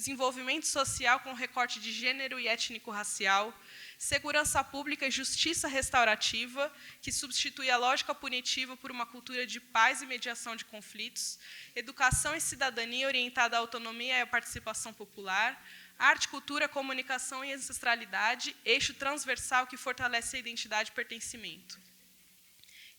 desenvolvimento social com recorte de gênero e étnico-racial, segurança pública e justiça restaurativa, que substitui a lógica punitiva por uma cultura de paz e mediação de conflitos, educação e cidadania orientada à autonomia e à participação popular, arte, cultura, comunicação e ancestralidade, eixo transversal que fortalece a identidade e pertencimento.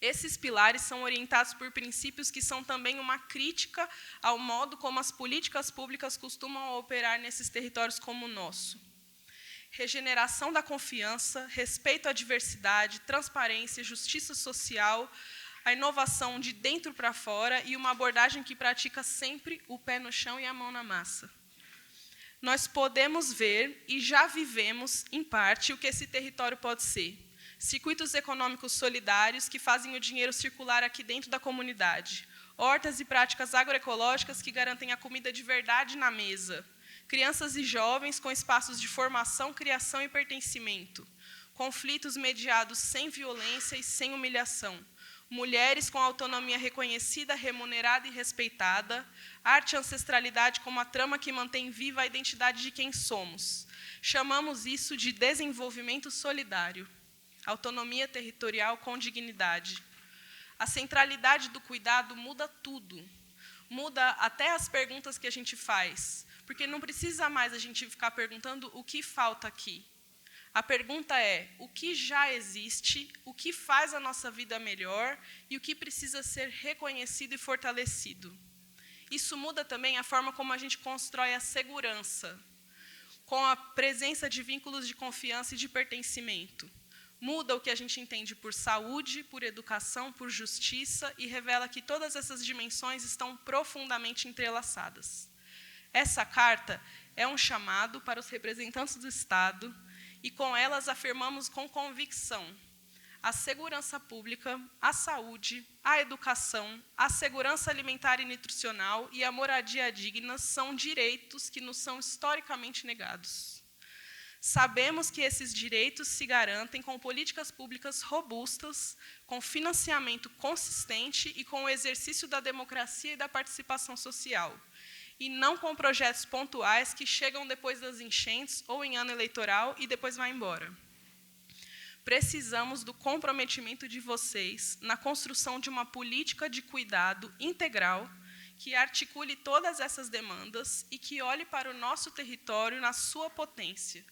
Esses pilares são orientados por princípios que são também uma crítica ao modo como as políticas públicas costumam operar nesses territórios como o nosso. Regeneração da confiança, respeito à diversidade, transparência, justiça social, a inovação de dentro para fora e uma abordagem que pratica sempre o pé no chão e a mão na massa. Nós podemos ver e já vivemos, em parte, o que esse território pode ser. Circuitos econômicos solidários que fazem o dinheiro circular aqui dentro da comunidade. Hortas e práticas agroecológicas que garantem a comida de verdade na mesa. Crianças e jovens com espaços de formação, criação e pertencimento. Conflitos mediados sem violência e sem humilhação. Mulheres com autonomia reconhecida, remunerada e respeitada, arte e ancestralidade como a trama que mantém viva a identidade de quem somos. Chamamos isso de desenvolvimento solidário, autonomia territorial com dignidade. A centralidade do cuidado muda tudo, muda até as perguntas que a gente faz, porque não precisa mais a gente ficar perguntando o que falta aqui. A pergunta é, o que já existe, o que faz a nossa vida melhor e o que precisa ser reconhecido e fortalecido. Isso muda também a forma como a gente constrói a segurança, com a presença de vínculos de confiança e de pertencimento. Muda o que a gente entende por saúde, por educação, por justiça e revela que todas essas dimensões estão profundamente entrelaçadas. Essa carta é um chamado para os representantes do Estado e com elas afirmamos com convicção a segurança pública, a saúde, a educação, a segurança alimentar e nutricional e a moradia digna são direitos que nos são historicamente negados. Sabemos que esses direitos se garantem com políticas públicas robustas, com financiamento consistente e com o exercício da democracia e da participação social, e não com projetos pontuais que chegam depois das enchentes ou em ano eleitoral e depois vai embora. Precisamos do comprometimento de vocês na construção de uma política de cuidado integral que articule todas essas demandas e que olhe para o nosso território na sua potência,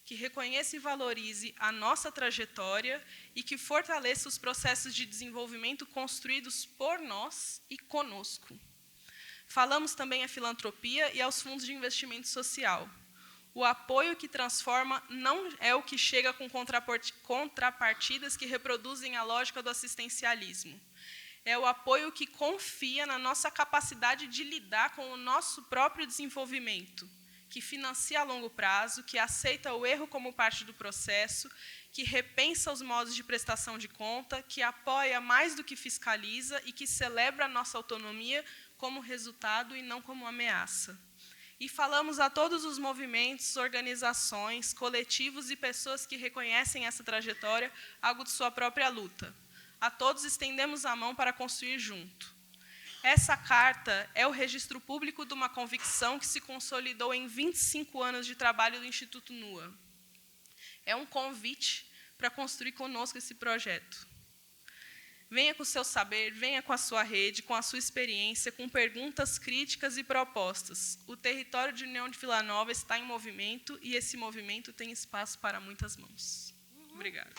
que reconheça e valorize a nossa trajetória e que fortaleça os processos de desenvolvimento construídos por nós e conosco. Falamos também à filantropia e aos fundos de investimento social. O apoio que transforma não é o que chega com contrapartidas que reproduzem a lógica do assistencialismo. É o apoio que confia na nossa capacidade de lidar com o nosso próprio desenvolvimento, que financia a longo prazo, que aceita o erro como parte do processo, que repensa os modos de prestação de conta, que apoia mais do que fiscaliza e que celebra a nossa autonomia como resultado e não como ameaça. E falamos a todos os movimentos, organizações, coletivos e pessoas que reconhecem essa trajetória, algo de sua própria luta. A todos estendemos a mão para construir junto. Essa carta é o registro público de uma convicção que se consolidou em 25 anos de trabalho do Instituto NUA. É um convite para construir conosco esse projeto. Venha com o seu saber, venha com a sua rede, com a sua experiência, com perguntas críticas e propostas. O território de União de Vila Nova está em movimento e esse movimento tem espaço para muitas mãos. Obrigada.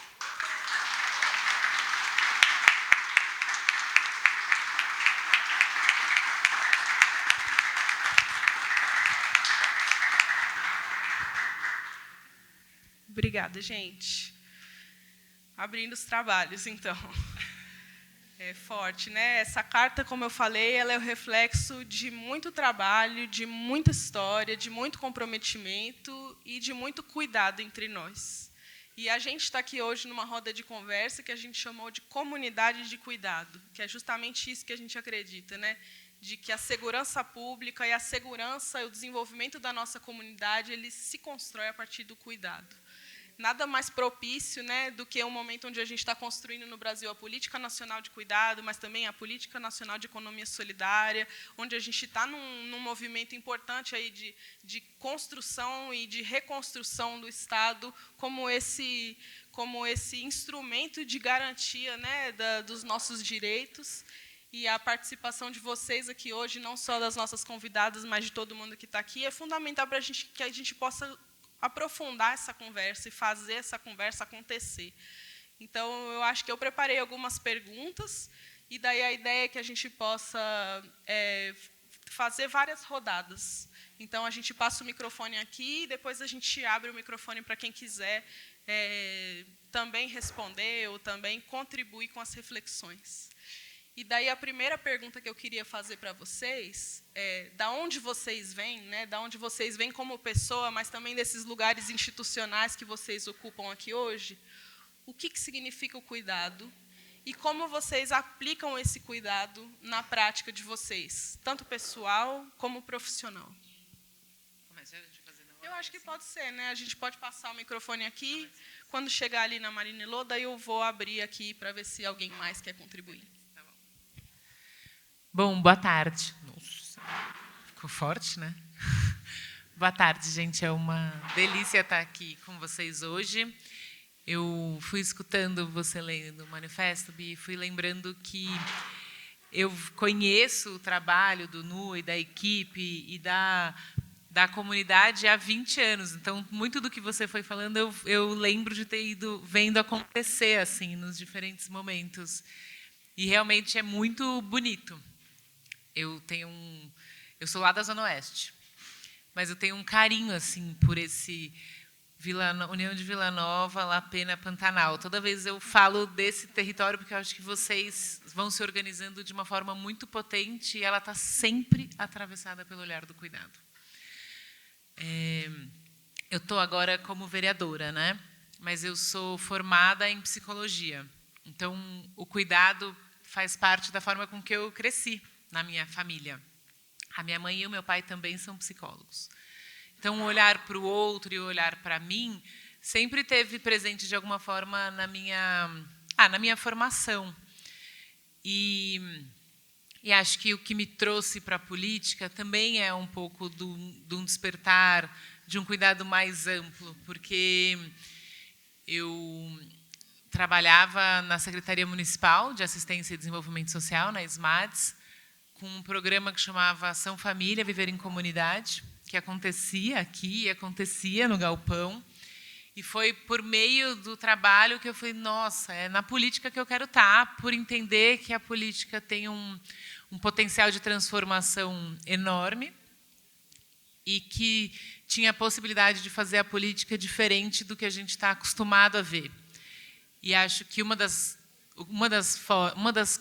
Obrigada, gente. Abrindo os trabalhos, então. É forte, né? Essa carta, como eu falei, ela é o reflexo de muito trabalho, de muita história, de muito comprometimento e de muito cuidado entre nós. E a gente está aqui hoje numa roda de conversa que a gente chamou de comunidade de cuidado, que é justamente isso que a gente acredita, né? De que a segurança pública e a segurança e o desenvolvimento da nossa comunidade, ele se constrói a partir do cuidado. nada mais propício, né, do que um momento onde a gente está construindo no Brasil a Política Nacional de Cuidado, mas também a Política Nacional de Economia Solidária, onde a gente está num movimento importante aí de construção e de reconstrução do Estado como esse instrumento de garantia, né, dos nossos direitos. E a participação de vocês aqui hoje, não só das nossas convidadas, mas de todo mundo que está aqui, é fundamental para que a gente possa aprofundar essa conversa e fazer essa conversa acontecer. Então, eu acho que eu preparei algumas perguntas, e daí a ideia é que a gente possa fazer várias rodadas. Então, a gente passa o microfone aqui, e depois a gente abre o microfone para quem quiser também responder ou também contribuir com as reflexões. E daí a primeira pergunta que eu queria fazer para vocês é da onde vocês vêm, né? Da onde vocês vêm como pessoa, mas também desses lugares institucionais que vocês ocupam aqui hoje. O que significa o cuidado e como vocês aplicam esse cuidado na prática de vocês, tanto pessoal como profissional? Eu acho que pode ser, né? A gente pode passar o microfone aqui. Quando chegar ali na Marinelô, daí eu vou abrir aqui para ver se alguém mais quer contribuir. Bom, boa tarde. Nossa, ficou forte, né? Boa tarde, gente. É uma delícia estar aqui com vocês hoje. Eu fui escutando você lendo o manifesto, Bi, e fui lembrando que eu conheço o trabalho do NU e da equipe e da comunidade há 20 anos. Então, muito do que você foi falando, eu lembro de ter ido vendo acontecer assim nos diferentes momentos. E realmente é muito bonito. Eu sou lá da Zona Oeste, mas eu tenho um carinho assim por esse União de Vila Nova, La Pena, Pantanal. Toda vez eu falo desse território porque eu acho que vocês vão se organizando de uma forma muito potente e ela está sempre atravessada pelo olhar do cuidado. Eu estou agora como vereadora, né? Mas eu sou formada em psicologia. Então, o cuidado faz parte da forma com que eu cresci na minha família. A minha mãe e o meu pai também são psicólogos. Então, o olhar para o outro e o olhar para mim sempre teve presente de alguma forma na minha formação. E acho que o que me trouxe para a política também é um pouco de um despertar, de um cuidado mais amplo, porque eu trabalhava na Secretaria Municipal de Assistência e Desenvolvimento Social, na SMADS, com um programa que chamava Ação Família, Viver em Comunidade, que acontecia aqui e acontecia no Galpão. E foi por meio do trabalho que eu falei, nossa, é na política que eu quero estar, por entender que a política tem um potencial de transformação enorme e que tinha a possibilidade de fazer a política diferente do que a gente está acostumado a ver. E acho que uma das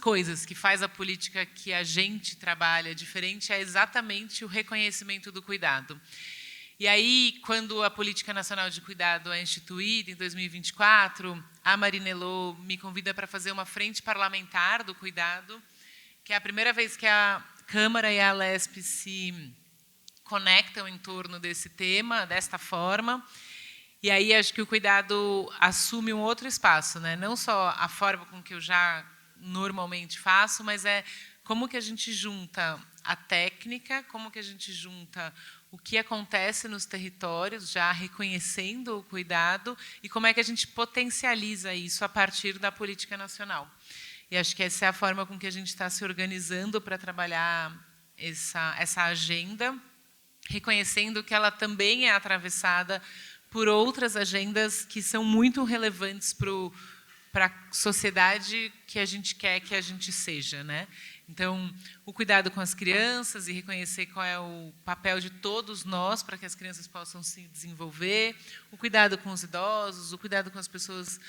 coisas que faz a política que a gente trabalha diferente é exatamente o reconhecimento do cuidado. E aí, quando a Política Nacional de Cuidado é instituída, em 2024, a Marinelô me convida para fazer uma frente parlamentar do cuidado, que é a primeira vez que a Câmara e a Alesp se conectam em torno desse tema, desta forma. E aí acho que o cuidado assume um outro espaço, né? Não só a forma com que eu já normalmente faço, mas é como que a gente junta a técnica, como que a gente junta o que acontece nos territórios, já reconhecendo o cuidado, e como é que a gente potencializa isso a partir da política nacional. E acho que essa é a forma com que a gente está se organizando para trabalhar essa agenda, reconhecendo que ela também é atravessada por outras agendas que são muito relevantes para a sociedade que a gente quer que a gente seja, né? Então, o cuidado com as crianças e reconhecer qual é o papel de todos nós para que as crianças possam se desenvolver, o cuidado com os idosos, o cuidado com as pessoas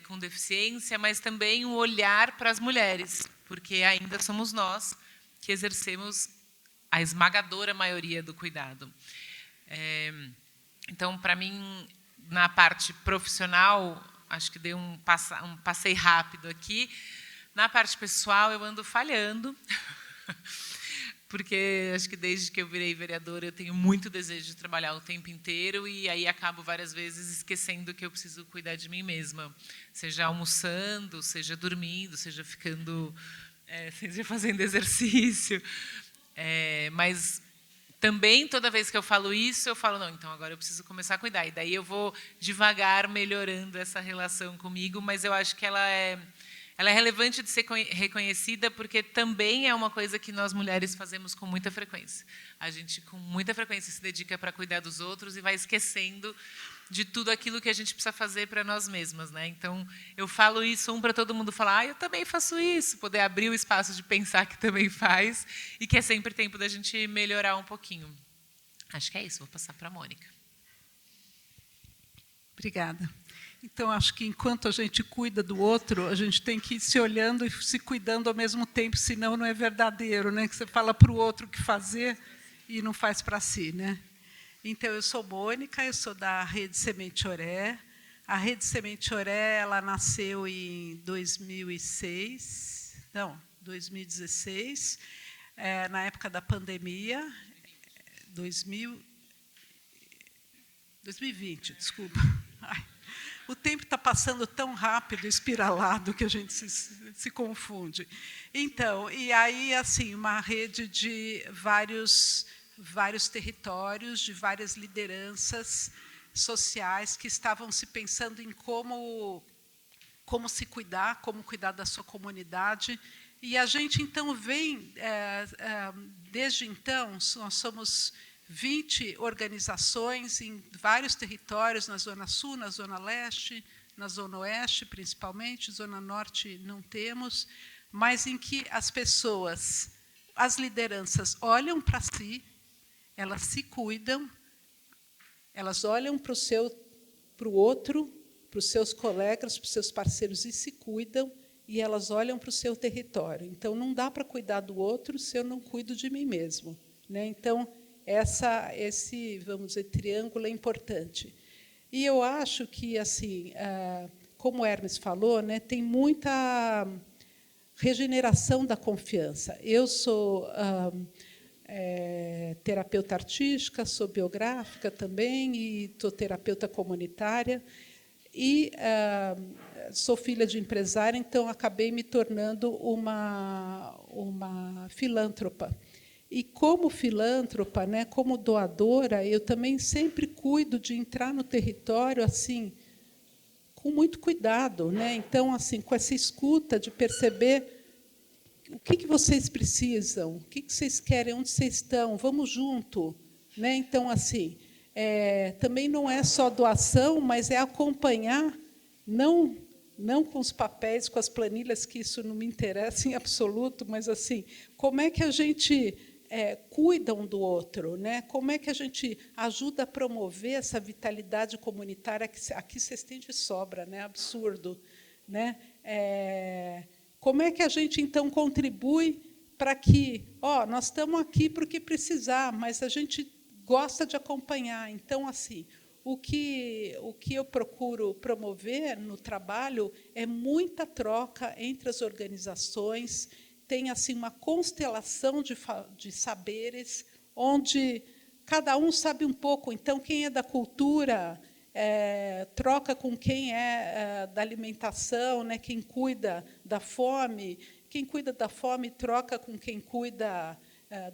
com deficiência, mas também o olhar para as mulheres, porque ainda somos nós que exercemos a esmagadora maioria do cuidado. Então, para mim, na parte profissional, acho que dei um passeio rápido aqui. Na parte pessoal, eu ando falhando, porque acho que desde que eu virei vereadora eu tenho muito desejo de trabalhar o tempo inteiro e aí acabo várias vezes esquecendo que eu preciso cuidar de mim mesma, seja almoçando, seja dormindo, seja ficando, seja fazendo exercício, mas também toda vez que eu falo isso eu falo não, então agora eu preciso começar a cuidar e daí eu vou devagar melhorando essa relação comigo, mas eu acho que ela é relevante de ser reconhecida porque também é uma coisa que nós mulheres fazemos com muita frequência. A gente, com muita frequência, se dedica para cuidar dos outros e vai esquecendo de tudo aquilo que a gente precisa fazer para nós mesmas, né? Então, eu falo isso para todo mundo falar, eu também faço isso, poder abrir o espaço de pensar que também faz e que é sempre tempo da gente melhorar um pouquinho. Acho que é isso, vou passar para a Mônica. Obrigada. Então, acho que enquanto a gente cuida do outro, a gente tem que ir se olhando e se cuidando ao mesmo tempo, senão não é verdadeiro, né? Que você fala para o outro o que fazer e não faz para si, né? Então, eu sou Mônica, eu sou da Rede Semente Oré. A Rede Semente Oré, ela nasceu em 2016, não, 2016, na época da pandemia, 2020, desculpa. Ai. O tempo está passando tão rápido, espiralado, que a gente se confunde. Então, e aí, assim, uma rede de vários territórios, de várias lideranças sociais que estavam se pensando em como se cuidar, como cuidar da sua comunidade. E a gente, então, vem, desde então, nós somos 20 organizações em vários territórios, na Zona Sul, na Zona Leste, na Zona Oeste, principalmente, Zona Norte não temos, mas em que as pessoas, as lideranças, olham para si, elas se cuidam, elas olham para o outro, para os seus colegas, para os seus parceiros, e se cuidam, e elas olham para o seu território. Então, não dá para cuidar do outro se eu não cuido de mim mesmo, né? Então, esse, vamos dizer, triângulo é importante. E eu acho que, assim, como o Hermes falou, né, tem muita regeneração da confiança. Eu sou terapeuta artística, sou biográfica também, e sou terapeuta comunitária, e sou filha de empresária, então acabei me tornando uma filântropa. E, como filântropa, né, como doadora, eu também sempre cuido de entrar no território assim, com muito cuidado, né? Então, assim, com essa escuta de perceber o que vocês precisam, o que vocês querem, onde vocês estão, vamos junto, né? Então, assim, também não é só doação, mas é acompanhar, não com os papéis, com as planilhas, que isso não me interessa em absoluto, mas assim, como é que a gente cuida um do outro, né? Como é que a gente ajuda a promover essa vitalidade comunitária que aqui vocês têm de sobra, né? Absurdo, né? Como é que a gente então contribui para que, nós estamos aqui porque precisar, mas a gente gosta de acompanhar. Então, assim, o que eu procuro promover no trabalho é muita troca entre as organizações. Tem assim uma constelação de saberes, onde cada um sabe um pouco. Então, quem é da cultura troca com quem é da alimentação, né? Quem cuida da fome. Quem cuida da fome troca com quem cuida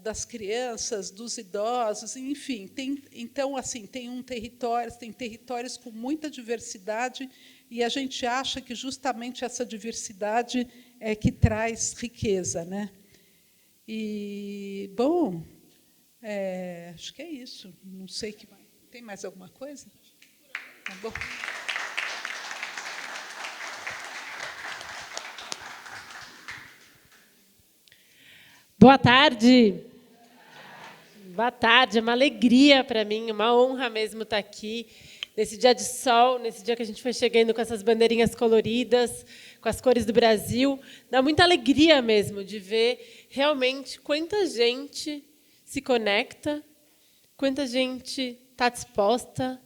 das crianças, dos idosos, enfim. Então, assim, tem territórios com muita diversidade, e a gente acha que justamente essa diversidade é que traz riqueza, né? E, bom, acho que é isso. Não sei que mais. Tem mais alguma coisa? Tá bom. Boa tarde. Boa tarde. É uma alegria para mim, uma honra mesmo estar aqui nesse dia de sol, nesse dia que a gente foi chegando com essas bandeirinhas coloridas, com as cores do Brasil. Dá muita alegria mesmo de ver realmente quanta gente se conecta, quanta gente está disposta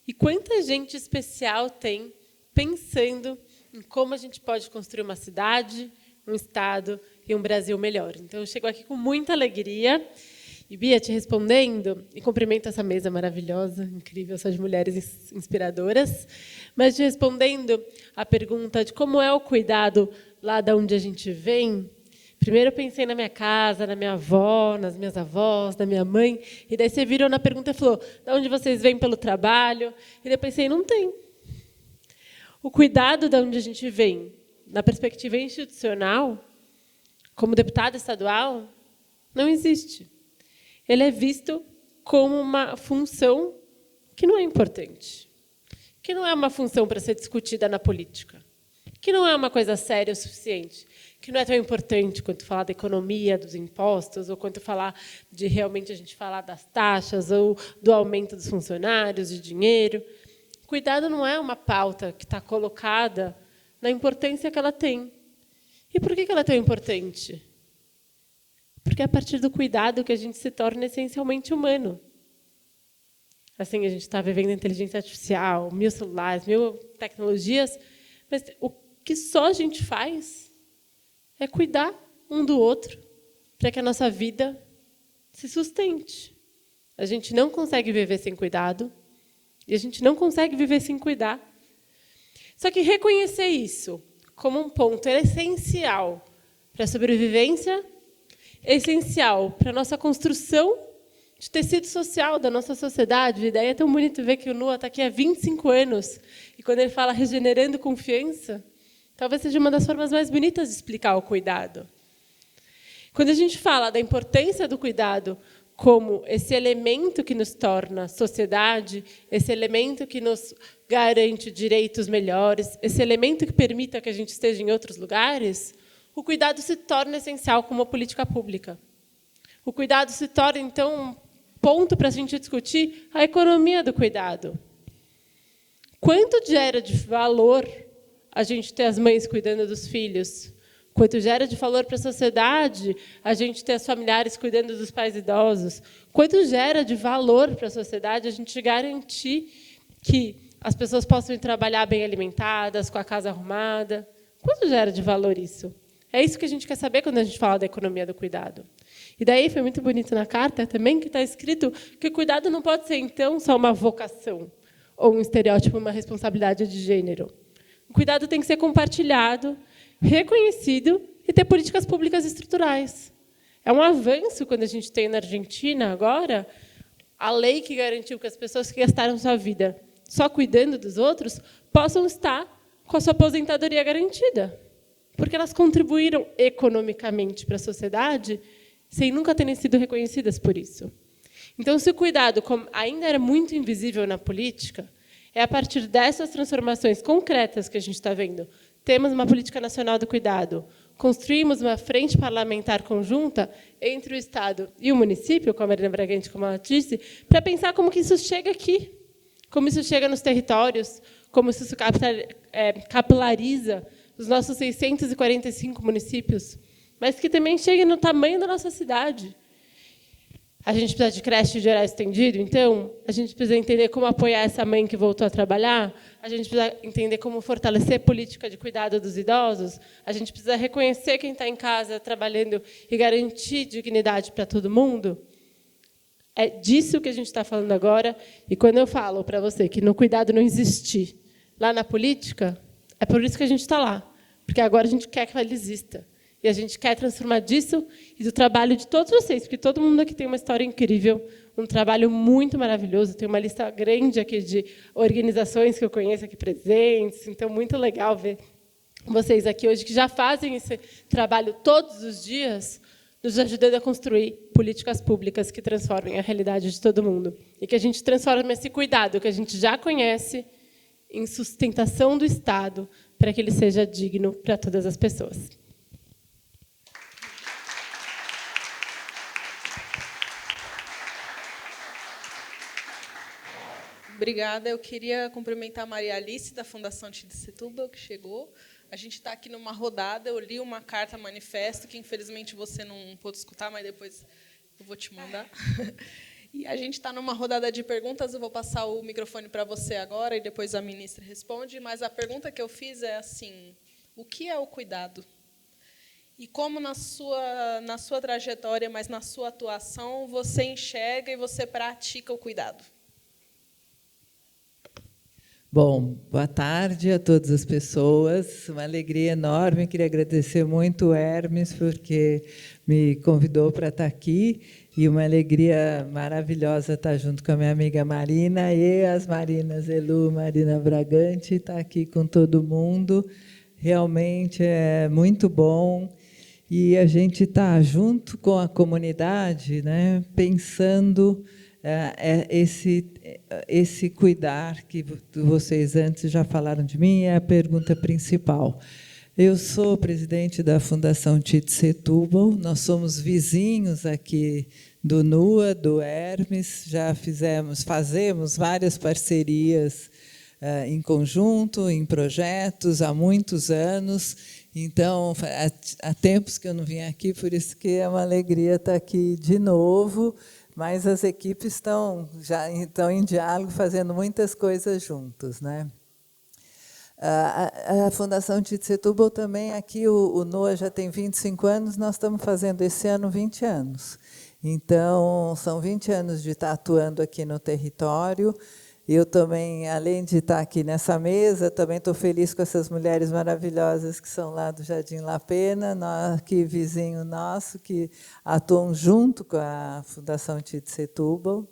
e quanta gente especial tem pensando em como a gente pode construir uma cidade, um estado e um Brasil melhor. Então, eu chego aqui com muita alegria. E, Bia, te respondendo, e cumprimento essa mesa maravilhosa, incrível, só de mulheres inspiradoras, mas te respondendo a pergunta de como é o cuidado lá de onde a gente vem, primeiro eu pensei na minha casa, na minha avó, nas minhas avós, na minha mãe, e daí você virou na pergunta e falou, de onde vocês vêm pelo trabalho? E daí eu pensei, não tem. O cuidado de onde a gente vem, na perspectiva institucional, como deputada estadual, não existe. Ele é visto como uma função que não é importante, que não é uma função para ser discutida na política, que não é uma coisa séria o suficiente, que não é tão importante quanto falar da economia, dos impostos, ou quanto falar de realmente a gente falar das taxas ou do aumento dos funcionários, de dinheiro. Cuidado não é uma pauta que está colocada na importância que ela tem. E por que ela é tão importante? Porque é a partir do cuidado que a gente se torna essencialmente humano. Assim, a gente está vivendo inteligência artificial, 1000 celulares, 1000 tecnologias, mas o que só a gente faz é cuidar um do outro para que a nossa vida se sustente. A gente não consegue viver sem cuidado e a gente não consegue viver sem cuidar. Só que reconhecer isso como um ponto essencial para a sobrevivência, essencial para a nossa construção de tecido social da nossa sociedade. E daí é tão bonito ver que o NUA está aqui há 25 anos. E quando ele fala regenerando confiança, talvez seja uma das formas mais bonitas de explicar o cuidado. Quando a gente fala da importância do cuidado como esse elemento que nos torna sociedade, esse elemento que nos garante direitos melhores, esse elemento que permita que a gente esteja em outros lugares, o cuidado se torna essencial como política pública. O cuidado se torna, então, um ponto para a gente discutir a economia do cuidado. Quanto gera de valor a gente ter as mães cuidando dos filhos? Quanto gera de valor para a sociedade a gente ter as familiares cuidando dos pais idosos? Quanto gera de valor para a sociedade a gente garantir que as pessoas possam ir trabalhar bem alimentadas, com a casa arrumada? Quanto gera de valor isso? É isso que a gente quer saber quando a gente fala da economia do cuidado. E daí foi muito bonito na carta também que está escrito que o cuidado não pode ser, então, só uma vocação ou um estereótipo, uma responsabilidade de gênero. O cuidado tem que ser compartilhado, reconhecido e ter políticas públicas estruturais. É um avanço quando a gente tem na Argentina, agora, a lei que garantiu que as pessoas que gastaram sua vida só cuidando dos outros possam estar com a sua aposentadoria garantida, porque elas contribuíram economicamente para a sociedade sem nunca terem sido reconhecidas por isso. Então, se o cuidado ainda era muito invisível na política, é a partir dessas transformações concretas que a gente está vendo. Temos uma política nacional do cuidado, construímos uma frente parlamentar conjunta entre o Estado e o município, como a Marina Bragante, como ela disse, para pensar como que isso chega aqui, como isso chega nos territórios, como isso capilariza os nossos 645 municípios, mas que também chegue no tamanho da nossa cidade. A gente precisa de creche de horário estendido, então, a gente precisa entender como apoiar essa mãe que voltou a trabalhar, a gente precisa entender como fortalecer a política de cuidado dos idosos, a gente precisa reconhecer quem está em casa trabalhando e garantir dignidade para todo mundo. É disso que a gente está falando agora, e quando eu falo para você que no cuidado não existe lá na política, é por isso que a gente está lá, porque agora a gente quer que ele exista. E a gente quer transformar disso e do trabalho de todos vocês, porque todo mundo aqui tem uma história incrível, um trabalho muito maravilhoso. Tem uma lista grande aqui de organizações que eu conheço aqui presentes, então, muito legal ver vocês aqui hoje, que já fazem esse trabalho todos os dias, nos ajudando a construir políticas públicas que transformem a realidade de todo mundo. E que a gente transforme esse cuidado que a gente já conhece em sustentação do Estado, para que ele seja digno para todas as pessoas. Obrigada. Eu queria cumprimentar a Maria Alice, da Fundação Setúbal, que chegou. A gente está aqui numa rodada. Eu li uma carta manifesto, que, infelizmente, você não pôde escutar, mas depois eu vou te mandar. E a gente está numa rodada de perguntas. Eu vou passar o microfone para você agora, e depois a ministra responde. Mas a pergunta que eu fiz é assim: o que é o cuidado? E como na sua trajetória, mas na sua atuação, você enxerga e você pratica o cuidado? Bom, boa tarde a todas as pessoas. Uma alegria enorme. Queria agradecer muito o Hermes, porque me convidou para estar aqui. E uma alegria maravilhosa estar junto com a minha amiga Marina e as Marinas Elu, Marina Bragante, estar aqui com todo mundo. Realmente é muito bom. E a gente está junto com a comunidade, né, pensando esse cuidar que vocês antes já falaram de mim, é a pergunta principal. Eu sou presidente da Fundação Tite Setúbal, nós somos vizinhos aqui do NUA, do Hermes, já fazemos várias parcerias em conjunto, em projetos, há muitos anos. Então, há tempos que eu não vim aqui, por isso que é uma alegria estar aqui de novo, mas as equipes estão em diálogo, fazendo muitas coisas juntos, né? A Fundação Tite Setúbal também, aqui o NOA já tem 25 anos, nós estamos fazendo esse ano 20 anos. Então, são 20 anos de estar atuando aqui no território. Eu também, além de estar aqui nessa mesa, também estou feliz com essas mulheres maravilhosas que são lá do Jardim La Pena, aqui vizinho nosso, que atuam junto com a Fundação Tite Setúbal.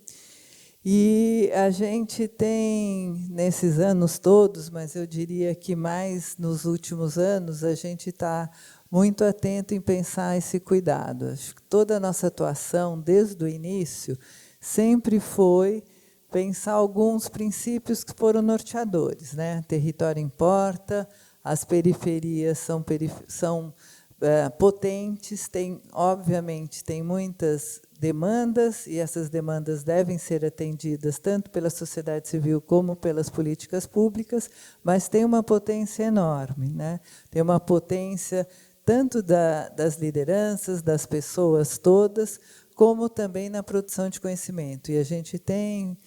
E a gente tem, nesses anos todos, mas eu diria que mais nos últimos anos, a gente está muito atento em pensar esse cuidado. Acho que toda a nossa atuação, desde o início, sempre foi pensar alguns princípios que foram norteadores, né? Território importa, as periferias são potentes, obviamente, tem muitas demandas, e essas demandas devem ser atendidas tanto pela sociedade civil como pelas políticas públicas, mas tem uma potência enorme, né? Tem uma potência tanto das lideranças, das pessoas todas, como também na produção de conhecimento. E a gente tem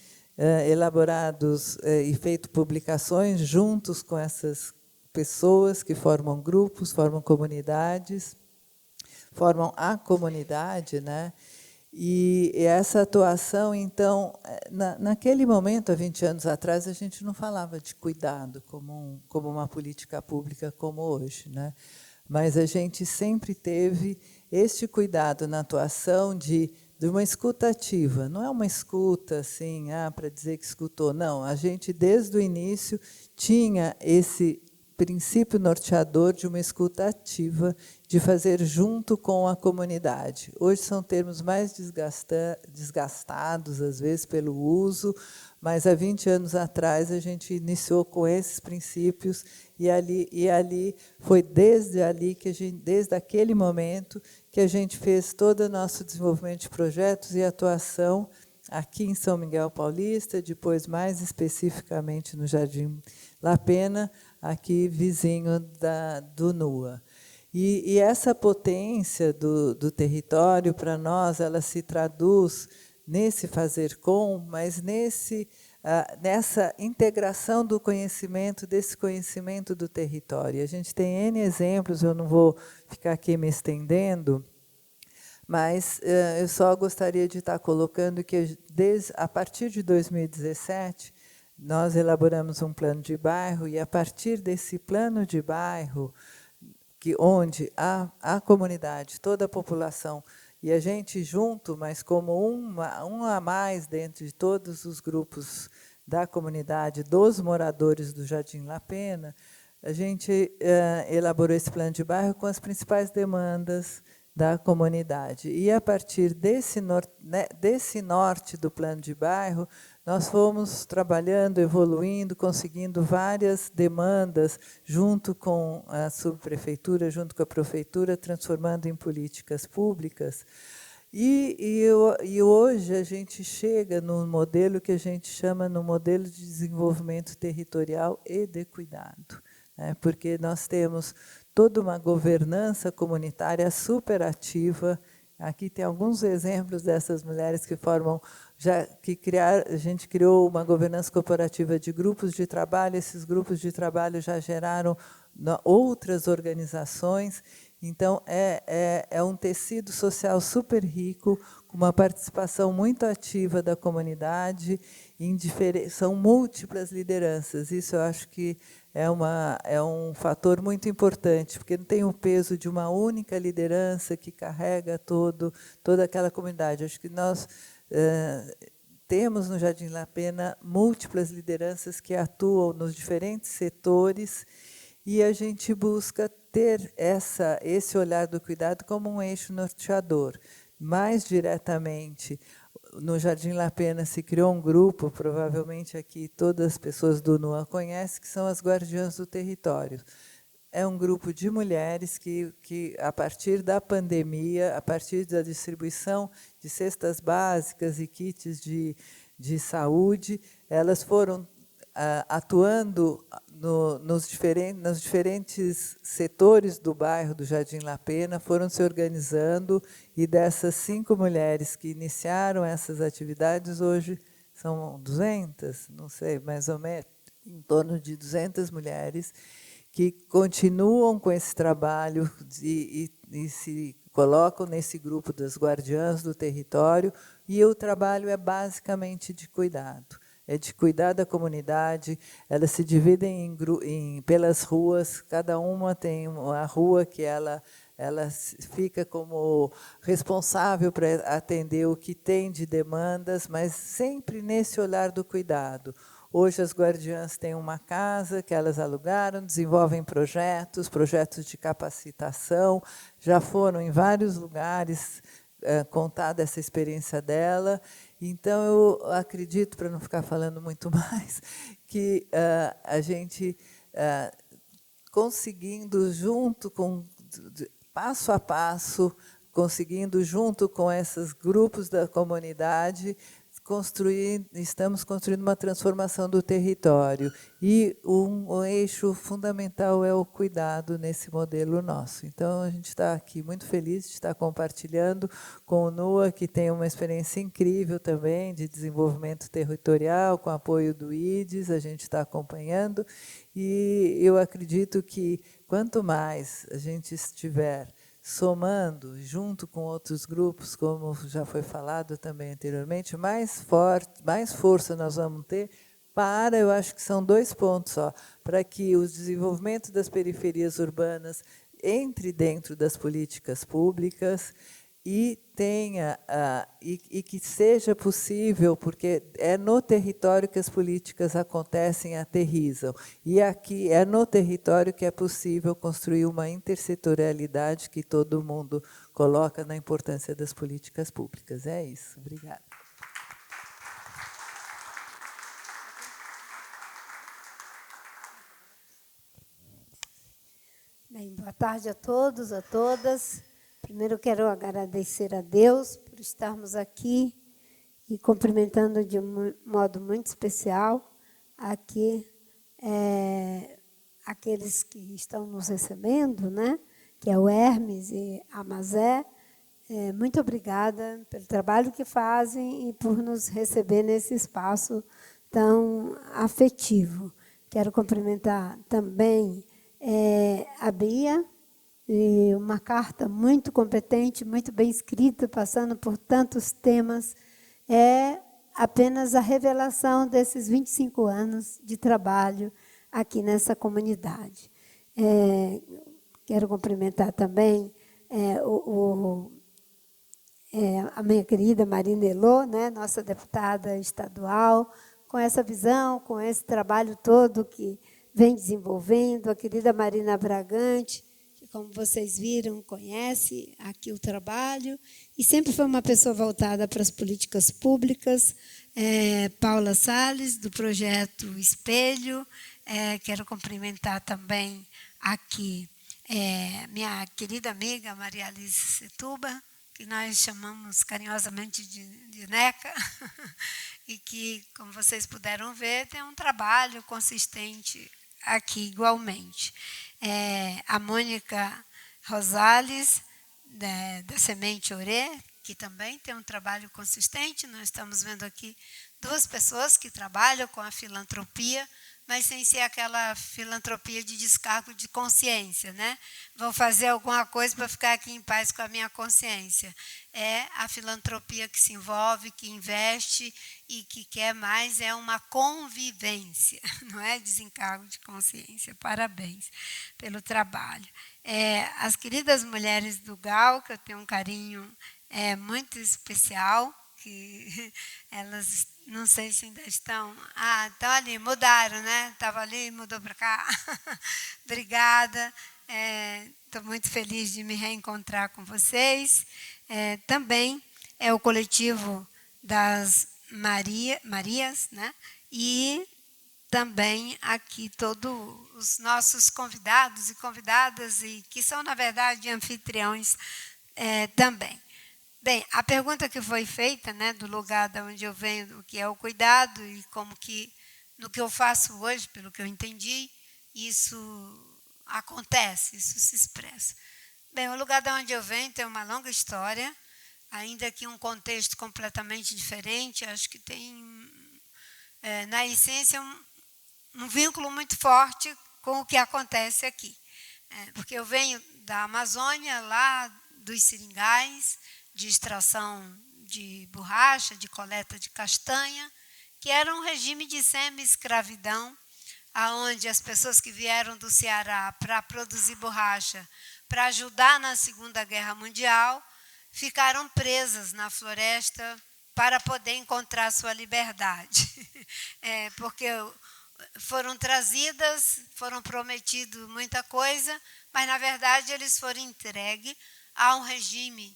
elaborados e feito publicações juntos com essas pessoas que formam grupos, formam comunidades, formam a comunidade, né? E essa atuação, então, naquele momento, há 20 anos atrás, a gente não falava de cuidado como uma política pública como hoje, né? Mas a gente sempre teve este cuidado na atuação de uma escuta ativa. Não é uma escuta assim, para dizer que escutou. Não, a gente, desde o início, tinha esse princípio norteador de uma escuta ativa, de fazer junto com a comunidade. Hoje são termos mais desgastados, às vezes, pelo uso, mas há 20 anos atrás a gente iniciou com esses princípios, e ali foi desde aquele momento que a gente fez todo o nosso desenvolvimento de projetos e atuação aqui em São Miguel Paulista, depois mais especificamente no Jardim La Pena, aqui vizinho do NUA. E essa potência do território, para nós, ela se traduz nesse fazer com, mas nessa integração do conhecimento, desse conhecimento do território. A gente tem N exemplos, eu não vou ficar aqui me estendendo, mas eu só gostaria de estar colocando que, a partir de 2017, nós elaboramos um plano de bairro, e, a partir desse plano de bairro, onde a comunidade, toda a população, e a gente junto, mas como um a mais dentro de todos os grupos da comunidade, dos moradores do Jardim La Pena, a gente elaborou esse plano de bairro com as principais demandas da comunidade. E, a partir desse norte do plano de bairro, nós fomos trabalhando, evoluindo, conseguindo várias demandas, junto com a subprefeitura, junto com a prefeitura, transformando em políticas públicas. E hoje a gente chega num modelo que a gente chama no modelo de desenvolvimento territorial e de cuidado, né? Porque nós temos toda uma governança comunitária superativa. Aqui tem alguns exemplos dessas mulheres que a gente criou uma governança corporativa de grupos de trabalho. Esses grupos de trabalho já geraram outras organizações. Então, é um tecido social super rico, com uma participação muito ativa da comunidade, são múltiplas lideranças. Isso eu acho que é um fator muito importante, porque não tem o peso de uma única liderança que carrega toda aquela comunidade. Acho que nós temos no Jardim La Pena múltiplas lideranças que atuam nos diferentes setores, e a gente busca ter esse olhar do cuidado como um eixo norteador. Mais diretamente, no Jardim La Pena se criou um grupo, provavelmente aqui todas as pessoas do NUA conhecem, que são as Guardiãs do Território. É um grupo de mulheres que, a partir da pandemia, a partir da distribuição de cestas básicas e kits de saúde, elas foram atuando nos diferentes setores do bairro do Jardim La Pena, foram se organizando, e dessas 5 mulheres que iniciaram essas atividades, hoje são 200, não sei, mais ou menos, em torno de 200 mulheres, que continuam com esse trabalho e se colocam nesse grupo das Guardiãs do Território, e o trabalho é basicamente de cuidado. É de cuidar da comunidade. Elas se dividem pelas ruas, cada uma tem uma rua que ela fica como responsável para atender o que tem de demandas, mas sempre nesse olhar do cuidado. Hoje as Guardiãs têm uma casa que elas alugaram, desenvolvem projetos de capacitação, já foram em vários lugares contar dessa experiência dela. Então, eu acredito, para não ficar falando muito mais, que a gente, conseguindo, passo a passo, conseguindo, junto com esses grupos da comunidade, estamos construindo uma transformação do território. E um eixo fundamental é o cuidado nesse modelo nosso. Então, a gente está aqui muito feliz de estar compartilhando com o NUA, que tem uma experiência incrível também de desenvolvimento territorial, com apoio do IDES, a gente está acompanhando. E eu acredito que, quanto mais a gente estiver somando, junto com outros grupos, como já foi falado também anteriormente, mais força nós vamos ter eu acho que são 2 pontos só, para que o desenvolvimento das periferias urbanas entre dentro das políticas públicas e que seja possível, porque é no território que as políticas acontecem e aterrissam. E aqui é no território que é possível construir uma intersetorialidade que todo mundo coloca na importância das políticas públicas. É isso. Obrigada. Bem, boa tarde a todos, a todas. Primeiro, quero agradecer a Deus por estarmos aqui e cumprimentando de um modo muito especial aqui aqueles que estão nos recebendo, né? Que é o Hermes e a Mazé. Muito obrigada pelo trabalho que fazem e por nos receber nesse espaço tão afetivo. Quero cumprimentar também a Bia, e uma carta muito competente, muito bem escrita, passando por tantos temas. É apenas a revelação desses 25 anos de trabalho aqui nessa comunidade. Quero cumprimentar também a minha querida Marina Elô, né, nossa deputada estadual, com essa visão, com esse trabalho todo que vem desenvolvendo, a querida Marina Bragante, que, como vocês viram, conhece aqui o trabalho, e sempre foi uma pessoa voltada para as políticas públicas. Paula Salles, do projeto Espelho. Quero cumprimentar também aqui minha querida amiga Maria Alice Setuba, que nós chamamos carinhosamente de Neca, e que, como vocês puderam ver, tem um trabalho consistente aqui igualmente. A Mônica Rosales, da Semente Orê, que também tem um trabalho consistente. Nós estamos vendo aqui 2 pessoas que trabalham com a filantropia, mas sem ser aquela filantropia de descargo de consciência, né? Vou fazer alguma coisa para ficar aqui em paz com a minha consciência. É a filantropia que se envolve, que investe e que quer mais, é uma convivência, não é desencargo de consciência. Parabéns pelo trabalho. As queridas mulheres do GAL, que eu tenho um carinho muito especial, que elas, não sei se ainda estão... estão ali, mudaram, né? Estava ali, mudou para cá. Obrigada. Estou muito feliz de me reencontrar com vocês. Também é o coletivo das Marias, né? E também aqui todos os nossos convidados e convidadas, e que são, na verdade, anfitriões também. Bem, a pergunta que foi feita, né, do lugar de onde eu venho, o que é o cuidado, e como que, no que eu faço hoje, pelo que eu entendi, isso acontece, isso se expressa. Bem, o lugar de onde eu venho tem uma longa história, ainda que um contexto completamente diferente. Acho que tem, na essência, um vínculo muito forte com o que acontece aqui. Porque eu venho da Amazônia, lá dos seringais, de extração de borracha, de coleta de castanha, que era um regime de semi-escravidão, onde as pessoas que vieram do Ceará para produzir borracha, para ajudar na Segunda Guerra Mundial, ficaram presas na floresta para poder encontrar sua liberdade. Porque foram trazidas, foram prometido muita coisa, mas, na verdade, eles foram entregues a um regime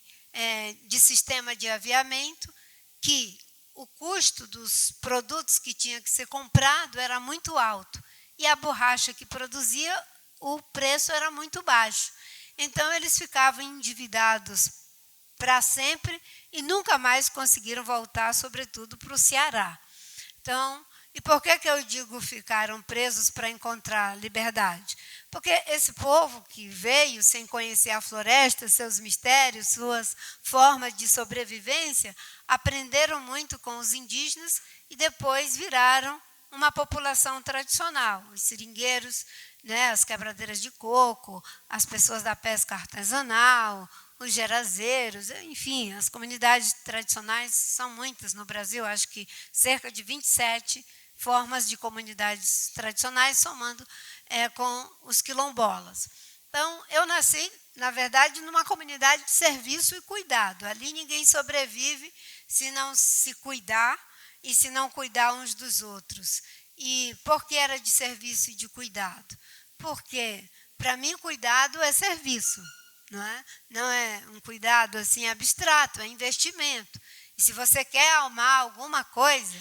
de sistema de aviamento, que o custo dos produtos que tinha que ser comprado era muito alto, e a borracha que produzia, o preço era muito baixo. Então, eles ficavam endividados para sempre e nunca mais conseguiram voltar, sobretudo, para o Ceará. Então, e por que eu digo ficaram presos para encontrar liberdade? Porque esse povo que veio sem conhecer a floresta, seus mistérios, suas formas de sobrevivência, aprenderam muito com os indígenas e depois viraram uma população tradicional. Os seringueiros, né, as quebradeiras de coco, as pessoas da pesca artesanal, os gerazeiros, enfim, as comunidades tradicionais são muitas no Brasil, acho que cerca de 27 formas de comunidades tradicionais, somando com os quilombolas. Então, eu nasci, na verdade, numa comunidade de serviço e cuidado. Ali ninguém sobrevive se não se cuidar e se não cuidar uns dos outros. E por que era de serviço e de cuidado? Porque, para mim, cuidado é serviço. Não é um cuidado assim abstrato, é investimento. E se você quer amar alguma coisa,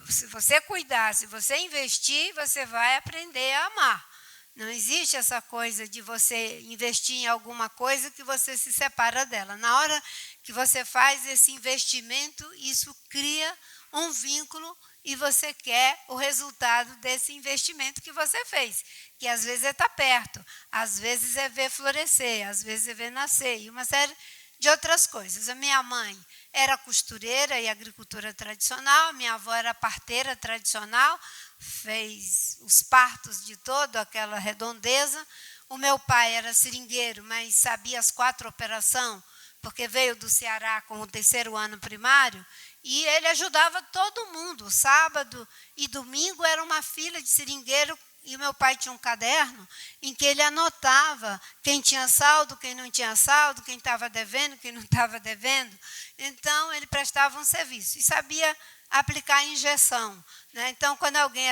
se você cuidar, se você investir, você vai aprender a amar. Não existe essa coisa de você investir em alguma coisa que você se separa dela. Na hora que você faz esse investimento, isso cria um vínculo e você quer o resultado desse investimento que você fez, que às vezes é estar perto, às vezes é ver florescer, às vezes é ver nascer, e uma série de outras coisas. A minha mãe era costureira e agricultora tradicional, minha avó era parteira tradicional, fez os partos de toda aquela redondeza. O meu pai era seringueiro, mas sabia as 4 operações, porque veio do Ceará com o 3º ano primário, e ele ajudava todo mundo. Sábado e domingo era uma fila de seringueiro, e o meu pai tinha um caderno em que ele anotava quem tinha saldo, quem não tinha saldo, quem estava devendo, quem não estava devendo. Então, ele prestava um serviço e sabia aplicar a injeção. Então, quando alguém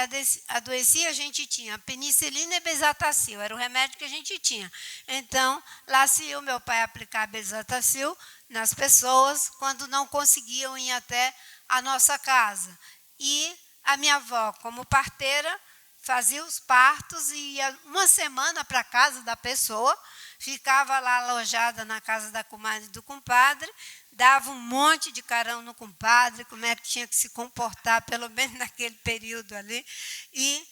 adoecia, a gente tinha penicilina e Bezetacil, era o remédio que a gente tinha. Então, lá se ia o meu pai aplicar Bezetacil nas pessoas quando não conseguiam ir até a nossa casa. E a minha avó, como parteira, fazia os partos e ia uma semana para a casa da pessoa, ficava lá alojada na casa da comadre e do compadre, dava um monte de carão no compadre, como é que tinha que se comportar, pelo menos naquele período ali, e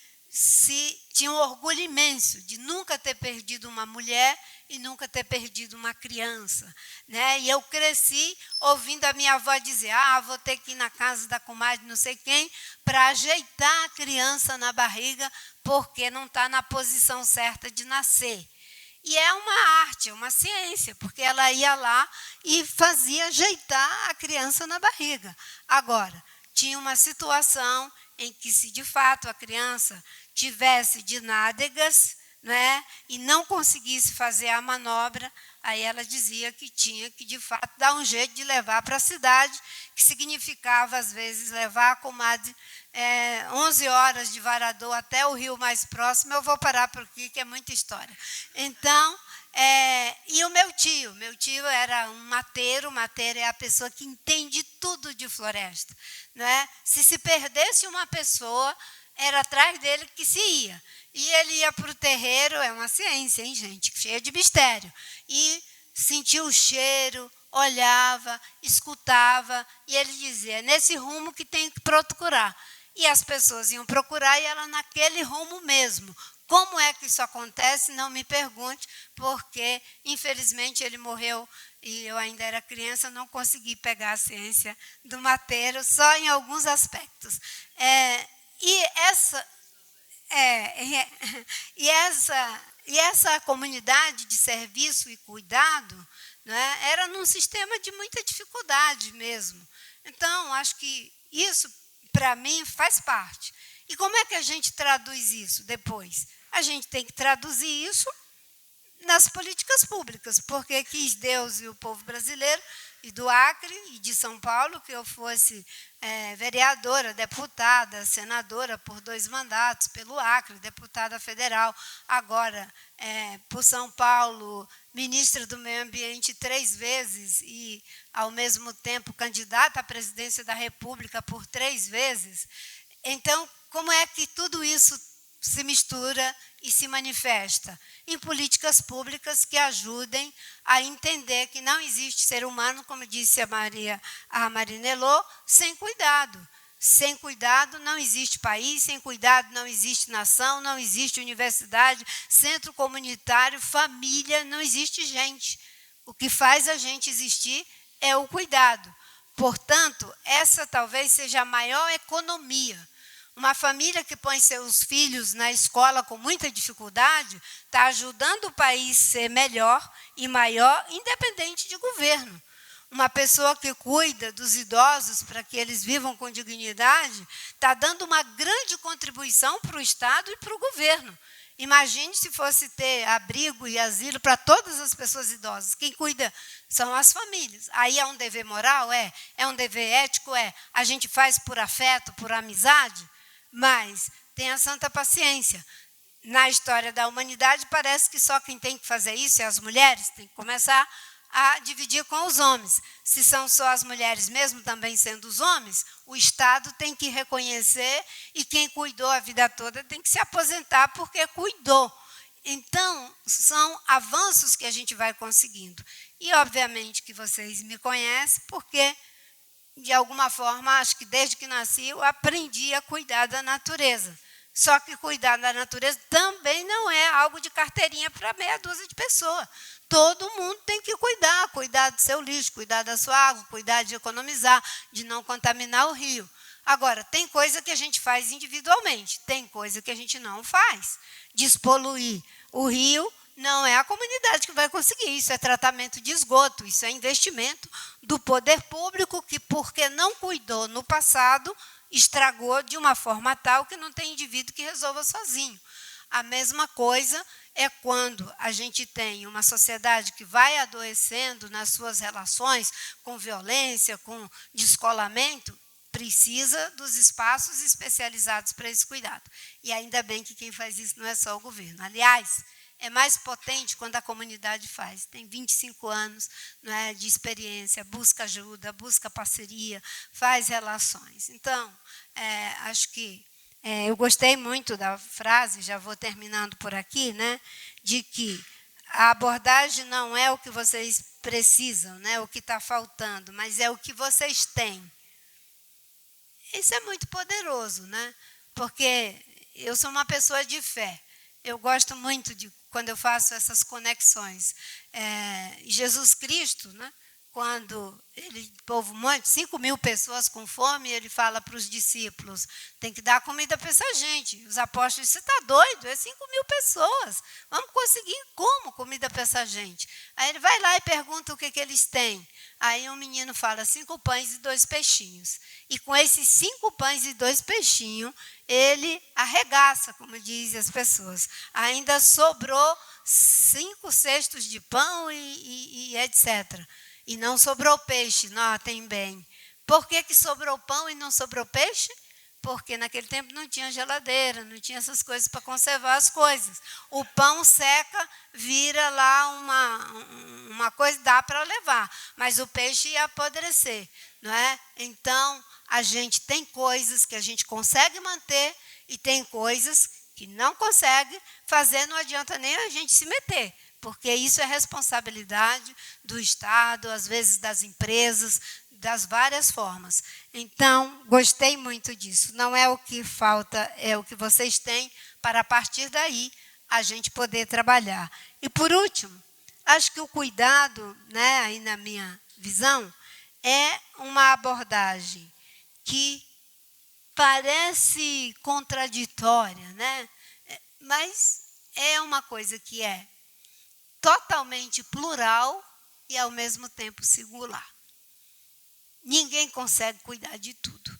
tinha um orgulho imenso de nunca ter perdido uma mulher e nunca ter perdido uma criança, né? E eu cresci ouvindo a minha avó dizer: vou ter que ir na casa da comadre não sei quem para ajeitar a criança na barriga porque não está na posição certa de nascer. E é uma arte, é uma ciência, porque ela ia lá e fazia ajeitar a criança na barriga. Agora, tinha uma situação em que, se de fato a criança tivesse de nádegas, né, e não conseguisse fazer a manobra, aí ela dizia que tinha que, de fato, dar um jeito de levar para a cidade, que significava, às vezes, levar a comadre 11 horas de Varador até o rio mais próximo. Eu vou parar por aqui, que é muita história. Então, e o meu tio era um mateiro. O mateiro é a pessoa que entende tudo de floresta, né? Se perdesse uma pessoa, era atrás dele que se ia. E ele ia para o terreiro, é uma ciência, hein, gente, cheia de mistério. E sentia o cheiro, olhava, escutava, e ele dizia: é nesse rumo que tem que procurar. E as pessoas iam procurar e ela naquele rumo mesmo. Como é que isso acontece? Não me pergunte, porque, infelizmente, ele morreu e eu ainda era criança, não consegui pegar a ciência do mateiro, só em alguns aspectos. E essa comunidade de serviço e cuidado, né, era num sistema de muita dificuldade mesmo. Então, acho que isso, para mim, faz parte. E como é que a gente traduz isso depois? A gente tem que traduzir isso nas políticas públicas, porque quis Deus e o povo brasileiro, e do Acre e de São Paulo, que eu fosse vereadora, deputada, senadora por 2 mandatos pelo Acre, deputada federal, agora por São Paulo, ministra do Meio Ambiente 3 vezes e, ao mesmo tempo, candidata à presidência da República por 3 vezes. Então, como é que tudo isso se mistura e se manifesta? Em políticas públicas que ajudem a entender que não existe ser humano, como disse a Marinello, sem cuidado. Sem cuidado não existe país, sem cuidado não existe nação, não existe universidade, centro comunitário, família, não existe gente. O que faz a gente existir é o cuidado. Portanto, essa talvez seja a maior economia. Uma família que põe seus filhos na escola com muita dificuldade está ajudando o país a ser melhor e maior, independente de governo. Uma pessoa que cuida dos idosos para que eles vivam com dignidade está dando uma grande contribuição para o Estado e para o governo. Imagine se fosse ter abrigo e asilo para todas as pessoas idosas. Quem cuida são as famílias. Aí é um dever moral? É um dever ético? A gente faz por afeto, por amizade? Mas tenha santa paciência. Na história da humanidade, parece que só quem tem que fazer isso é as mulheres. Tem que começar a dividir com os homens. Se são só as mulheres, mesmo também sendo os homens, o Estado tem que reconhecer e quem cuidou a vida toda tem que se aposentar porque cuidou. Então, são avanços que a gente vai conseguindo. E, obviamente, que vocês me conhecem porque, de alguma forma, acho que desde que nasci, eu aprendi a cuidar da natureza. Só que cuidar da natureza também não é algo de carteirinha para meia dúzia de pessoas. Todo mundo tem que cuidar do seu lixo, cuidar da sua água, cuidar de economizar, de não contaminar o rio. Agora, tem coisa que a gente faz individualmente, tem coisa que a gente não faz. Despoluir o rio não é a comunidade que vai conseguir, isso é tratamento de esgoto, isso é investimento do poder público que, porque não cuidou no passado, estragou de uma forma tal que não tem indivíduo que resolva sozinho. A mesma coisa é quando a gente tem uma sociedade que vai adoecendo nas suas relações com violência, com descolamento, precisa dos espaços especializados para esse cuidado. E ainda bem que quem faz isso não é só o governo. Aliás, é mais potente quando a comunidade faz. Tem 25 anos, né, de experiência, busca ajuda, busca parceria, faz relações. Então, acho que eu gostei muito da frase, já vou terminando por aqui, né, de que a abordagem não é o que vocês precisam, né, o que está faltando, mas é o que vocês têm. Isso é muito poderoso, né, porque eu sou uma pessoa de fé. Eu gosto muito de quando eu faço essas conexões. Jesus Cristo, né, quando ele povo muito, 5.000 pessoas com fome, ele fala para os discípulos, tem que dar comida para essa gente. Os apóstolos, você está doido? É 5.000 pessoas. Vamos conseguir como comida para essa gente? Aí ele vai lá e pergunta o que eles têm. Aí um menino fala, 5 pães e 2 peixinhos. E com esses 5 pães e 2 peixinhos, ele arregaça, como dizem as pessoas. Ainda sobrou 5 cestos de pão e etc. E não sobrou peixe, notem bem. Por que sobrou pão e não sobrou peixe? Porque naquele tempo não tinha geladeira, não tinha essas coisas para conservar as coisas. O pão seca, vira lá uma coisa, dá para levar, mas o peixe ia apodrecer, não é? Então, a gente tem coisas que a gente consegue manter e tem coisas que não consegue fazer, não adianta nem a gente se meter, porque isso é responsabilidade do Estado, às vezes das empresas, das várias formas. Então, gostei muito disso. Não é o que falta, é o que vocês têm para, a partir daí, a gente poder trabalhar. E, por último, acho que o cuidado, né, aí na minha visão, é uma abordagem que parece contraditória, né? Mas é uma coisa que é totalmente plural e, ao mesmo tempo, singular. Ninguém consegue cuidar de tudo,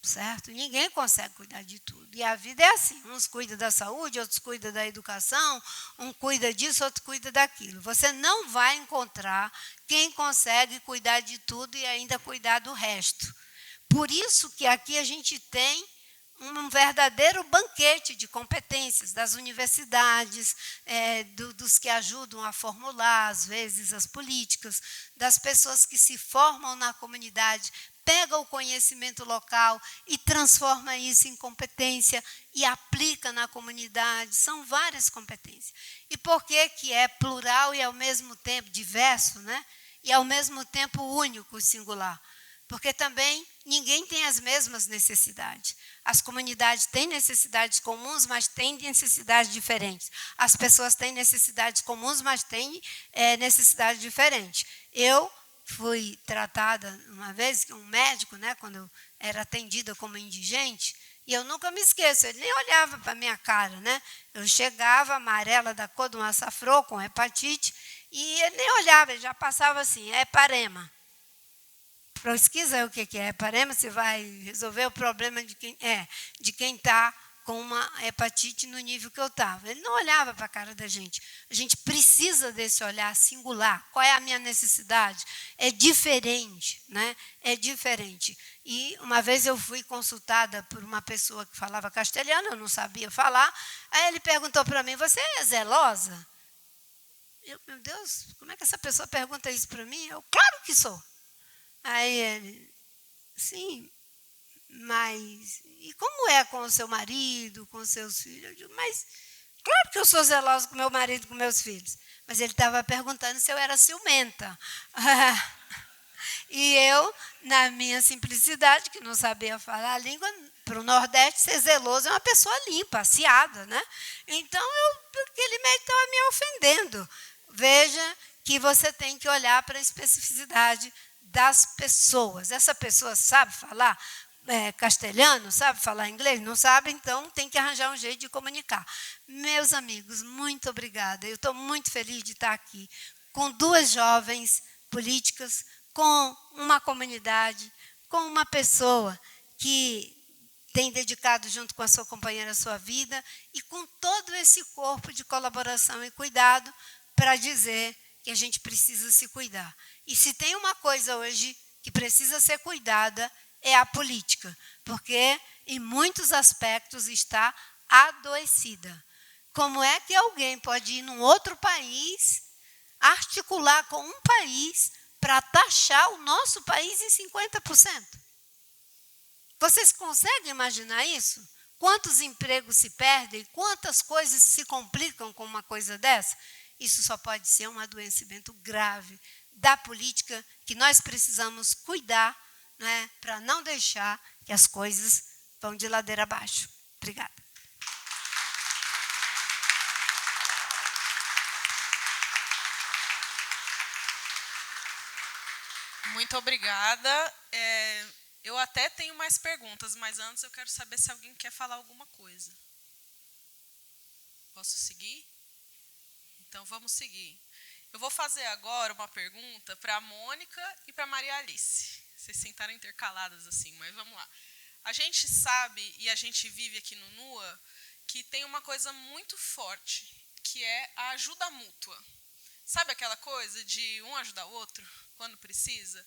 certo? Ninguém consegue cuidar de tudo. E a vida é assim, uns cuidam da saúde, outros cuidam da educação, um cuida disso, outro cuida daquilo. Você não vai encontrar quem consegue cuidar de tudo e ainda cuidar do resto. Por isso que aqui a gente tem um verdadeiro banquete de competências das universidades, dos que ajudam a formular, às vezes, as políticas, das pessoas que se formam na comunidade, pegam o conhecimento local e transforma isso em competência e aplica na comunidade. São várias competências. E por que é plural e, ao mesmo tempo, diverso, né? E, ao mesmo tempo, único e singular? Porque também ninguém tem as mesmas necessidades. As comunidades têm necessidades comuns, mas têm necessidades diferentes. As pessoas têm necessidades comuns, mas têm necessidades diferentes. Eu fui tratada uma vez, um médico, né, quando eu era atendida como indigente, e eu nunca me esqueço, ele nem olhava para a minha cara, né? Eu chegava amarela da cor de um açafrão, com hepatite, e ele nem olhava, ele já passava assim, é parema. Pesquisa o que é heparema, se vai resolver o problema de quem está com uma hepatite no nível que eu estava. Ele não olhava para a cara da gente. A gente precisa desse olhar singular. Qual é a minha necessidade? É diferente, né? É diferente. E uma vez eu fui consultada por uma pessoa que falava castelhano, eu não sabia falar. Aí ele perguntou para mim, você é zelosa? Meu Deus, como é que essa pessoa pergunta isso para mim? Eu, claro que sou. Aí ele, sim, mas e como é com o seu marido, com os seus filhos? Eu digo, mas claro que eu sou zelosa com meu marido e com meus filhos. Mas ele estava perguntando se eu era ciumenta. E eu, na minha simplicidade, que não sabia falar a língua, para o Nordeste, ser zeloso é uma pessoa limpa, aciada, né? Então, aquele médico estava me ofendendo. Veja que você tem que olhar para a especificidade das pessoas. Essa pessoa sabe falar castelhano, sabe falar inglês? Não sabe, então tem que arranjar um jeito de comunicar. Meus amigos, muito obrigada. Eu estou muito feliz de estar aqui com 2 jovens políticas, com uma comunidade, com uma pessoa que tem dedicado junto com a sua companheira a sua vida e com todo esse corpo de colaboração e cuidado para dizer que a gente precisa se cuidar. E se tem uma coisa hoje que precisa ser cuidada, é a política, porque em muitos aspectos está adoecida. Como é que alguém pode ir num outro país, articular com um país para taxar o nosso país em 50%? Vocês conseguem imaginar isso? Quantos empregos se perdem? Quantas coisas se complicam com uma coisa dessa? Isso só pode ser um adoecimento grave da política que nós precisamos cuidar, né, para não deixar que as coisas vão de ladeira abaixo. Obrigada. Muito obrigada. Eu até tenho mais perguntas, mas antes eu quero saber se alguém quer falar alguma coisa. Posso seguir? Então, vamos seguir. Eu vou fazer agora uma pergunta para a Mônica e para a Maria Alice. Vocês sentaram intercaladas assim, mas vamos lá. A gente sabe, e a gente vive aqui no NUA, que tem uma coisa muito forte, que é a ajuda mútua. Sabe aquela coisa de um ajudar o outro quando precisa?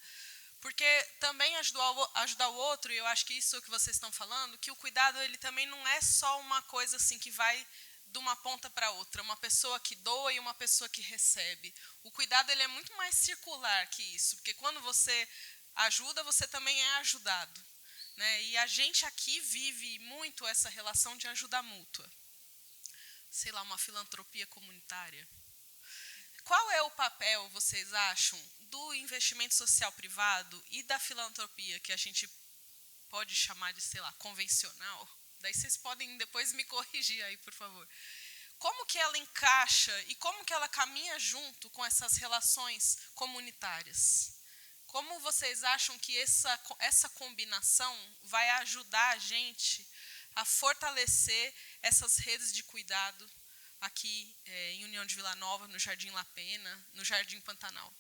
Porque também ajudar o outro, e eu acho que isso que vocês estão falando, que o cuidado ele também não é só uma coisa assim que vai de uma ponta para outra, uma pessoa que doa e uma pessoa que recebe. O cuidado ele é muito mais circular que isso, porque quando você ajuda, você também é ajudado, né? E a gente aqui vive muito essa relação de ajuda mútua. Sei lá, uma filantropia comunitária. Qual é o papel, vocês acham, do investimento social privado e da filantropia, que a gente pode chamar de, sei lá, convencional? Daí vocês podem depois me corrigir aí, por favor. Como que ela encaixa e como que ela caminha junto com essas relações comunitárias? Como vocês acham que essa combinação vai ajudar a gente a fortalecer essas redes de cuidado aqui em União de Vila Nova, no Jardim La Pena, no Jardim Pantanal?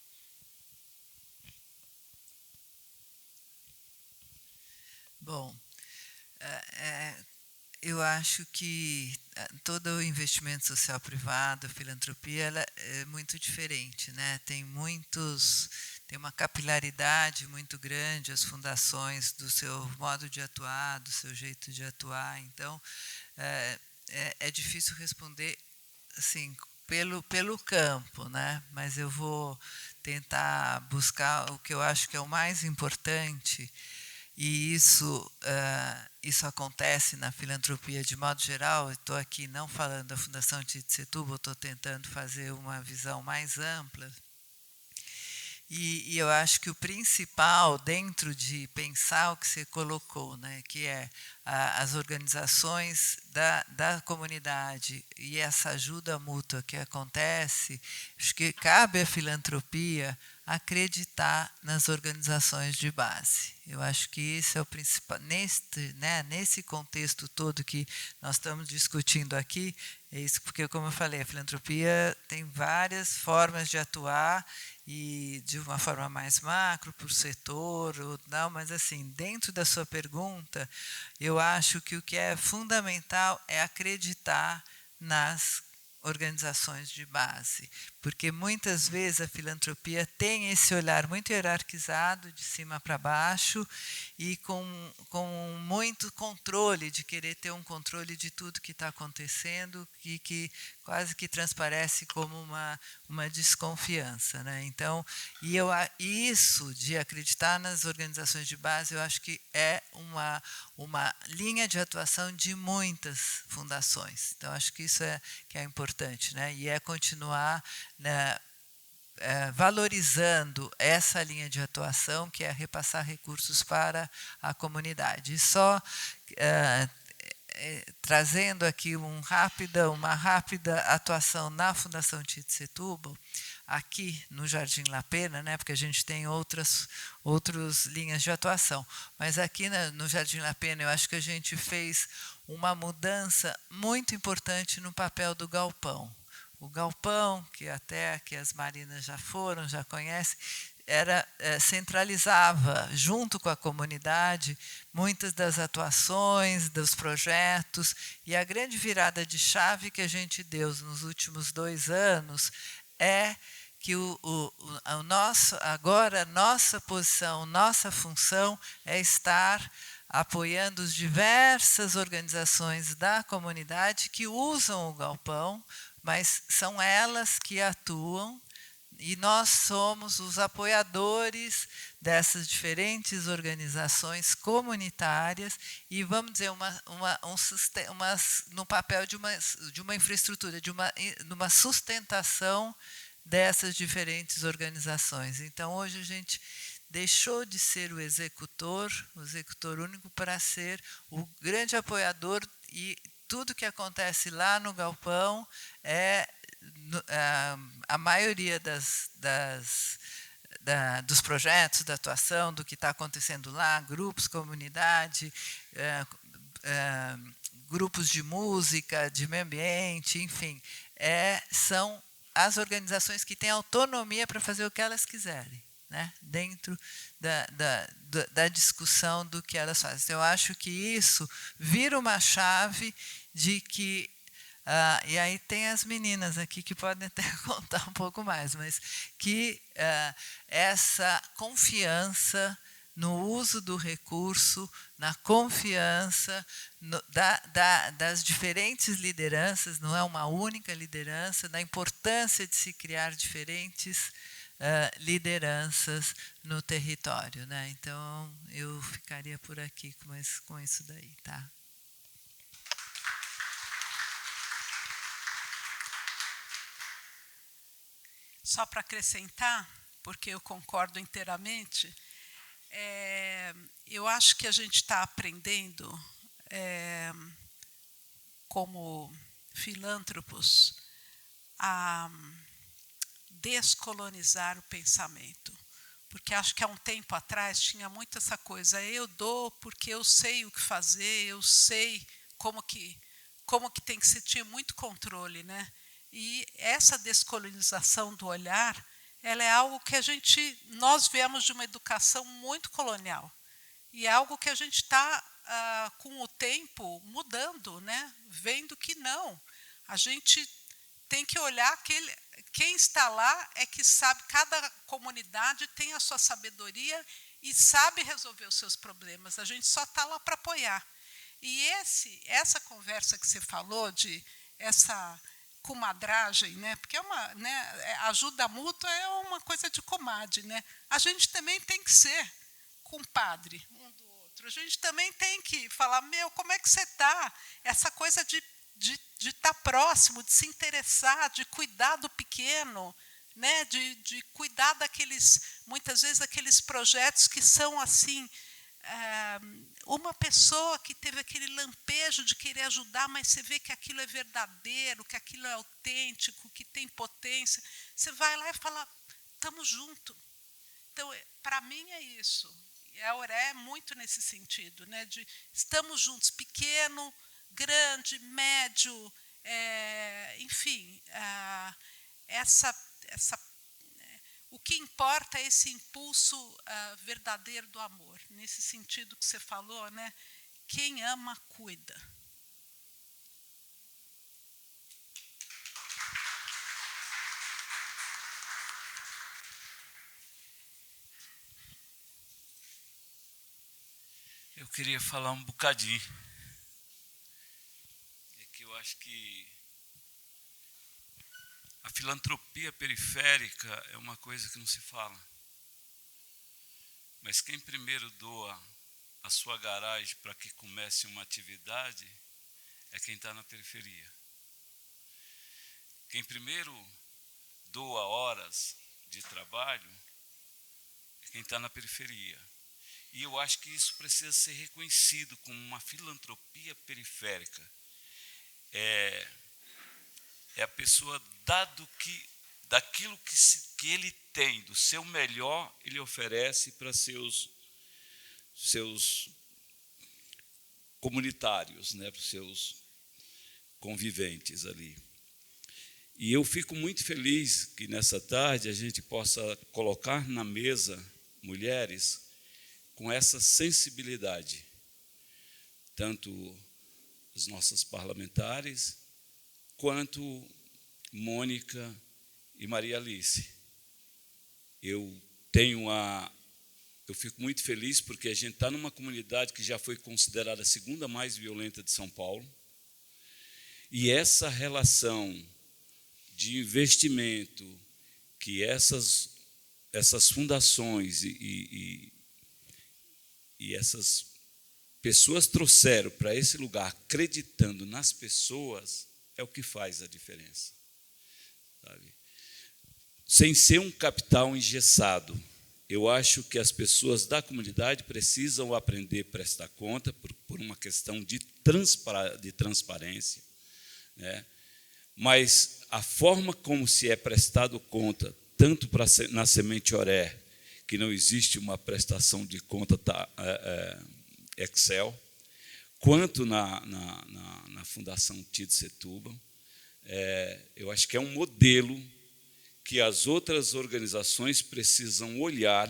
Bom, eu acho que todo o investimento social privado, a filantropia, ela é muito diferente, né? Tem uma capilaridade muito grande, as fundações, do seu modo de atuar, do seu jeito de atuar. Então, é difícil responder assim, pelo campo, né? Mas eu vou tentar buscar o que eu acho que é o mais importante. E isso acontece na filantropia de modo geral. Estou aqui não falando da Fundação Tite Setúbal, estou tentando fazer uma visão mais ampla. E eu acho que o principal, dentro de pensar o que você colocou, né, que é as organizações da comunidade e essa ajuda mútua que acontece, acho que cabe à filantropia acreditar nas organizações de base. Eu acho que esse é o principal, nesse contexto todo que nós estamos discutindo aqui, é isso, porque, como eu falei, a filantropia tem várias formas de atuar, e de uma forma mais macro, por setor, ou não, mas assim, dentro da sua pergunta, eu acho que o que é fundamental é acreditar nas organizações de base, porque muitas vezes a filantropia tem esse olhar muito hierarquizado, de cima para baixo, e com muito controle, de querer ter um controle de tudo que está acontecendo, que quase que transparece como uma desconfiança, né? Então, isso de acreditar nas organizações de base, eu acho que é uma linha de atuação de muitas fundações. Então, acho que isso que é importante, né? E é continuar, né, valorizando essa linha de atuação, que é repassar recursos para a comunidade. E só trazendo aqui uma rápida atuação na Fundação Tite Setúbal, aqui no Jardim La Pena, né, porque a gente tem outras linhas de atuação, mas aqui no Jardim La Pena eu acho que a gente fez uma mudança muito importante no papel do galpão. O galpão, que as Marinas já conhecem, centralizava, junto com a comunidade, muitas das atuações, dos projetos, e a grande virada de chave que a gente deu nos últimos 2 anos é que agora a nossa posição, nossa função é estar apoiando as diversas organizações da comunidade que usam o galpão, mas são elas que atuam, e nós somos os apoiadores dessas diferentes organizações comunitárias e, vamos dizer, no papel de uma infraestrutura, de uma sustentação dessas diferentes organizações. Então, hoje a gente deixou de ser o executor único, para ser o grande apoiador, e tudo que acontece lá no galpão dos projetos, da atuação, do que está acontecendo lá, grupos, comunidade, grupos de música, de meio ambiente, enfim, são as organizações que têm autonomia para fazer o que elas quiserem, né, dentro da discussão do que elas fazem. Então, eu acho que isso vira uma chave de que... e aí tem as meninas aqui que podem até contar um pouco mais, mas que essa confiança no uso do recurso, na confiança das diferentes lideranças, não é uma única liderança, da importância de se criar diferentes lideranças no território, né? Então, eu ficaria por aqui com isso daí, tá? Só para acrescentar, porque eu concordo inteiramente, eu acho que a gente está aprendendo, como filântropos, a descolonizar o pensamento. Porque acho que há um tempo atrás tinha muito essa coisa, eu dou porque eu sei o que fazer, eu sei como que tem que ser, tinha muito controle, né? E essa descolonização do olhar, ela é algo que nós viemos de uma educação muito colonial. E é algo que a gente está, com o tempo, mudando, né? Vendo que não. A gente tem que olhar, quem está lá é que sabe, cada comunidade tem a sua sabedoria e sabe resolver os seus problemas. A gente só está lá para apoiar. E essa conversa que você falou, de essa comadragem, né? Porque ajuda mútua é uma coisa de comadre, né? A gente também tem que ser compadre um do outro. A gente também tem que falar, como é que você está? Essa coisa de estar próximo, de se interessar, de cuidar do pequeno, né? De cuidar muitas vezes, aqueles projetos que são assim, uma pessoa que teve aquele lampejo de querer ajudar, mas você vê que aquilo é verdadeiro, que aquilo é autêntico, que tem potência. Você vai lá e fala, estamos juntos. Então, para mim, é isso. E a Auré é muito nesse sentido, né? De estamos juntos, pequeno, grande, médio, enfim, o que importa é esse impulso verdadeiro do amor. Nesse sentido que você falou, né? Quem ama, cuida. Eu queria falar um bocadinho. É que eu acho que a filantropia periférica é uma coisa que não se fala. Mas quem primeiro doa a sua garagem para que comece uma atividade é quem está na periferia. Quem primeiro doa horas de trabalho é quem está na periferia. E eu acho que isso precisa ser reconhecido como uma filantropia periférica. É a pessoa, daquilo que ele tem, do seu melhor, ele oferece para seus comunitários, né, para os seus conviventes ali. E eu fico muito feliz que, nessa tarde, a gente possa colocar na mesa mulheres com essa sensibilidade, tanto as nossas parlamentares, quanto Mônica e Maria Alice. Eu fico muito feliz porque a gente está numa comunidade que já foi considerada a segunda mais violenta de São Paulo, e essa relação de investimento que essas fundações e essas pessoas trouxeram para esse lugar, acreditando nas pessoas, é o que faz a diferença. Sabe? Sem ser um capital engessado, eu acho que as pessoas da comunidade precisam aprender a prestar conta por uma questão de transparência, né? Mas a forma como se é prestado conta, tanto na Semente Auré que não existe uma prestação de conta Excel, quanto na Fundação Tito Setúbal. Eu acho que é um modelo que as outras organizações precisam olhar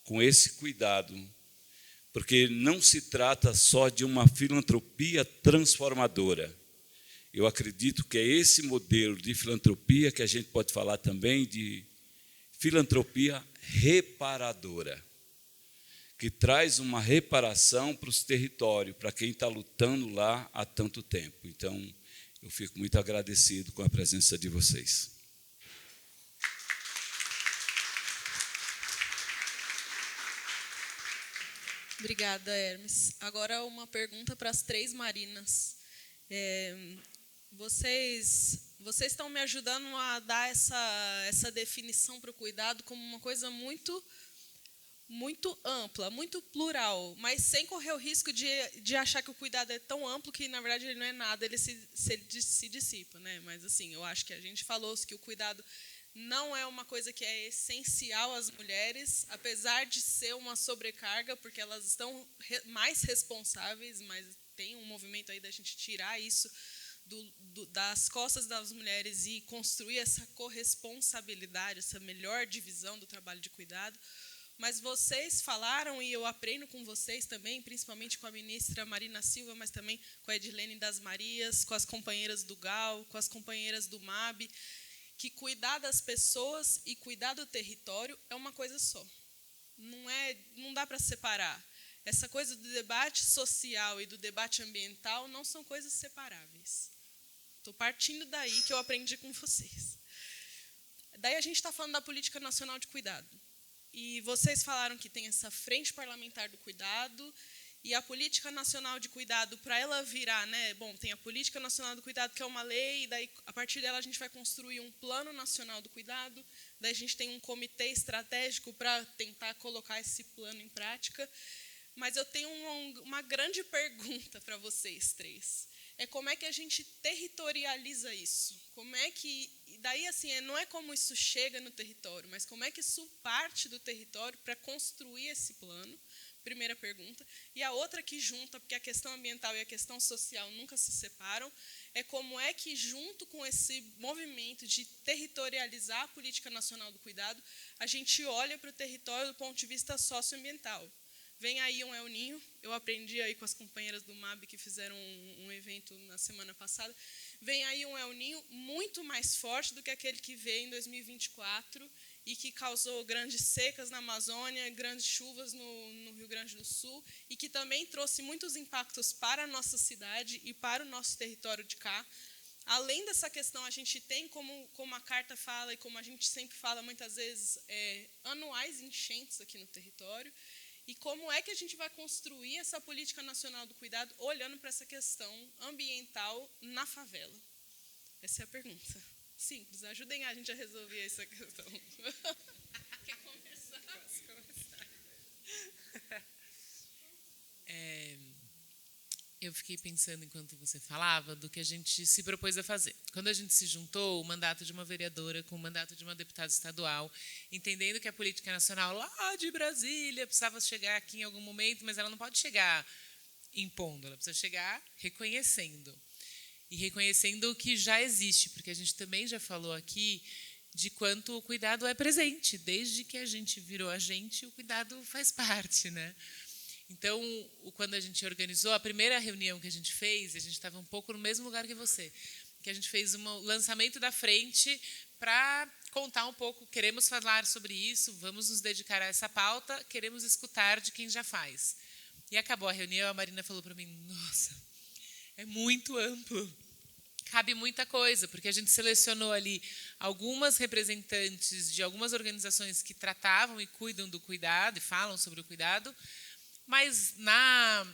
com esse cuidado, porque não se trata só de uma filantropia transformadora. Eu acredito que é esse modelo de filantropia que a gente pode falar também de filantropia reparadora, que traz uma reparação para os territórios, para quem está lutando lá há tanto tempo. Então, eu fico muito agradecido com a presença de vocês. Obrigada, Hermes. Agora uma pergunta para as 3 Marinas. Vocês estão me ajudando a dar essa definição para o cuidado como uma coisa muito ampla, muito plural, mas sem correr o risco de achar que o cuidado é tão amplo que, na verdade, ele não é nada, ele se dissipa, né? Mas, assim, eu acho que a gente falou que o cuidado não é uma coisa que é essencial às mulheres, apesar de ser uma sobrecarga, porque elas estão mais responsáveis, mas tem um movimento aí da gente tirar isso das costas das mulheres e construir essa corresponsabilidade, essa melhor divisão do trabalho de cuidado. Mas vocês falaram, e eu aprendo com vocês também, principalmente com a ministra Marina Silva, mas também com a Edilene das Marias, com as companheiras do GAL, com as companheiras do MAB, que cuidar das pessoas e cuidar do território é uma coisa só. Não dá para separar. Essa coisa do debate social e do debate ambiental não são coisas separáveis. Estou partindo daí que eu aprendi com vocês. Daí a gente está falando da Política Nacional de Cuidado. E vocês falaram que tem essa frente parlamentar do cuidado, e a Política Nacional de Cuidado, para ela virar, né? Bom, tem a Política Nacional do Cuidado, que é uma lei, e daí, a partir dela, a gente vai construir um Plano Nacional do Cuidado, daí a gente tem um comitê estratégico para tentar colocar esse plano em prática. Mas eu tenho uma grande pergunta para vocês 3. Como é que a gente territorializa isso? Como é que... Daí, assim, não é como isso chega no território, mas como é que isso parte do território para construir esse plano? Primeira pergunta. E a outra que junta, porque a questão ambiental e a questão social nunca se separam, é como é que, junto com esse movimento de territorializar a Política Nacional do Cuidado, a gente olha para o território do ponto de vista socioambiental. Vem aí um El Ninho, eu aprendi aí com as companheiras do MAB que fizeram um evento na semana passada, vem aí um El Ninho muito mais forte do que aquele que veio em 2024 e que causou grandes secas na Amazônia, grandes chuvas no Rio Grande do Sul, e que também trouxe muitos impactos para a nossa cidade e para o nosso território de cá. Além dessa questão, a gente tem, como a carta fala e como a gente sempre fala muitas vezes, anuais enchentes aqui no território. E como é que a gente vai construir essa Política Nacional do Cuidado olhando para essa questão ambiental na favela? Essa é a pergunta. Simples, ajudem a gente a resolver essa questão. Quer começar? Posso começar. Eu fiquei pensando, enquanto você falava, do que a gente se propôs a fazer. Quando a gente se juntou, o mandato de uma vereadora com o mandato de uma deputada estadual, entendendo que a política nacional lá de Brasília precisava chegar aqui em algum momento, mas ela não pode chegar impondo, ela precisa chegar reconhecendo. E reconhecendo o que já existe, porque a gente também já falou aqui de quanto o cuidado é presente. Desde que a gente virou a gente, o cuidado faz parte, né? Então, quando a gente organizou, a primeira reunião que a gente fez, a gente estava um pouco no mesmo lugar que você, que a gente fez um lançamento da frente para contar um pouco, queremos falar sobre isso, vamos nos dedicar a essa pauta, queremos escutar de quem já faz. E acabou a reunião, a Marina falou para mim, nossa, é muito amplo, cabe muita coisa, porque a gente selecionou ali algumas representantes de algumas organizações que tratavam e cuidam do cuidado, e falam sobre o cuidado, mas na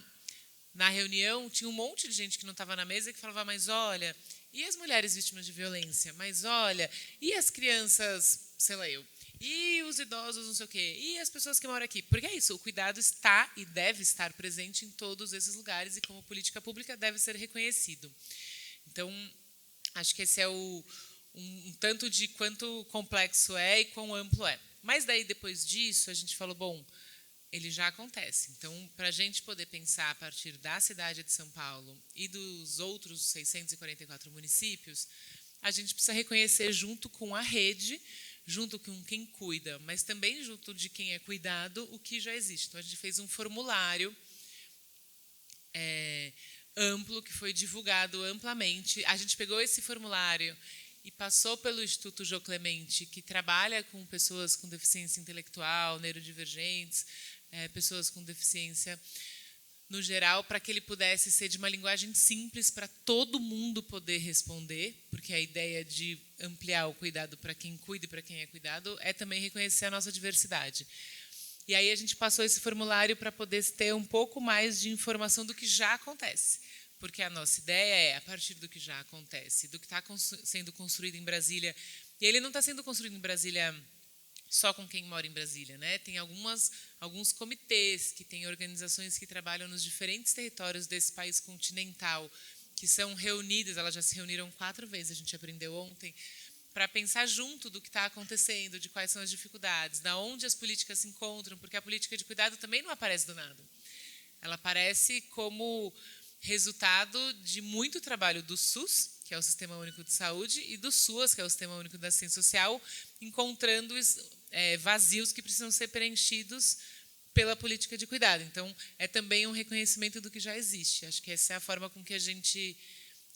reunião tinha um monte de gente que não estava na mesa que falava, mas olha, e as mulheres vítimas de violência? Mas olha, e as crianças, sei lá eu, e os idosos não sei o quê, e as pessoas que moram aqui? Porque é isso, o cuidado está e deve estar presente em todos esses lugares e como política pública deve ser reconhecido. Então, acho que esse é um tanto de quanto complexo é e quão amplo é. Mas daí, depois disso, a gente falou, bom, ele já acontece. Então, para a gente poder pensar a partir da cidade de São Paulo e dos outros 644 municípios, a gente precisa reconhecer junto com a rede, junto com quem cuida, mas também junto de quem é cuidado, o que já existe. Então, a gente fez um formulário amplo, que foi divulgado amplamente. A gente pegou esse formulário e passou pelo Instituto Jô Clemente, que trabalha com pessoas com deficiência intelectual, neurodivergentes, pessoas com deficiência no geral, para que ele pudesse ser de uma linguagem simples para todo mundo poder responder, porque a ideia de ampliar o cuidado para quem cuida e para quem é cuidado é também reconhecer a nossa diversidade. E aí a gente passou esse formulário para poder ter um pouco mais de informação do que já acontece, porque a nossa ideia é, a partir do que já acontece, do que está sendo construído em Brasília, e ele não está sendo construído em Brasília só com quem mora em Brasília, né? Tem alguns comitês, que têm organizações que trabalham nos diferentes territórios desse país continental, que são reunidas, elas já se reuniram 4 vezes, a gente aprendeu ontem, para pensar junto do que está acontecendo, de quais são as dificuldades, da onde as políticas se encontram, porque a política de cuidado também não aparece do nada. Ela aparece como resultado de muito trabalho do SUS, que é o Sistema Único de Saúde, e do SUAS, que é o Sistema Único da Assistência Social, encontrando vazios que precisam ser preenchidos pela política de cuidado. Então, é também um reconhecimento do que já existe. Acho que essa é a forma com que a gente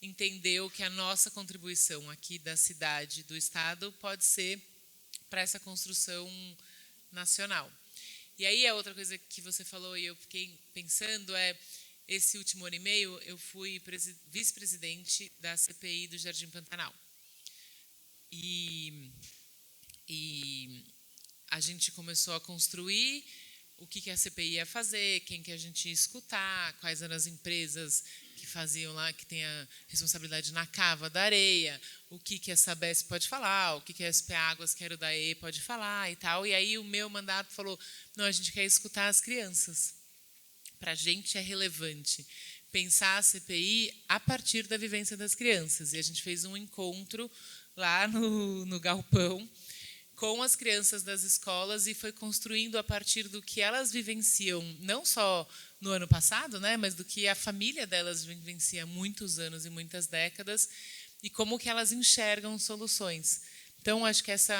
entendeu que a nossa contribuição aqui da cidade, do Estado, pode ser para essa construção nacional. E aí, a outra coisa que você falou e eu fiquei pensando esse último ano e meio, eu fui vice-presidente da CPI do Jardim Pantanal. E a gente começou a construir o que a CPI ia fazer, quem que a gente ia escutar, quais eram as empresas que faziam lá, que tem a responsabilidade na cava da areia, o que a Sabesp pode falar, o que a SP Águas, que era o da EE, pode falar e tal. E aí o meu mandato falou, não, a gente quer escutar as crianças. Para a gente é relevante pensar a CPI a partir da vivência das crianças. E a gente fez um encontro lá no galpão com as crianças das escolas e foi construindo a partir do que elas vivenciam, não só no ano passado, né, mas do que a família delas vivencia há muitos anos e muitas décadas, e como que elas enxergam soluções. Então, acho que essa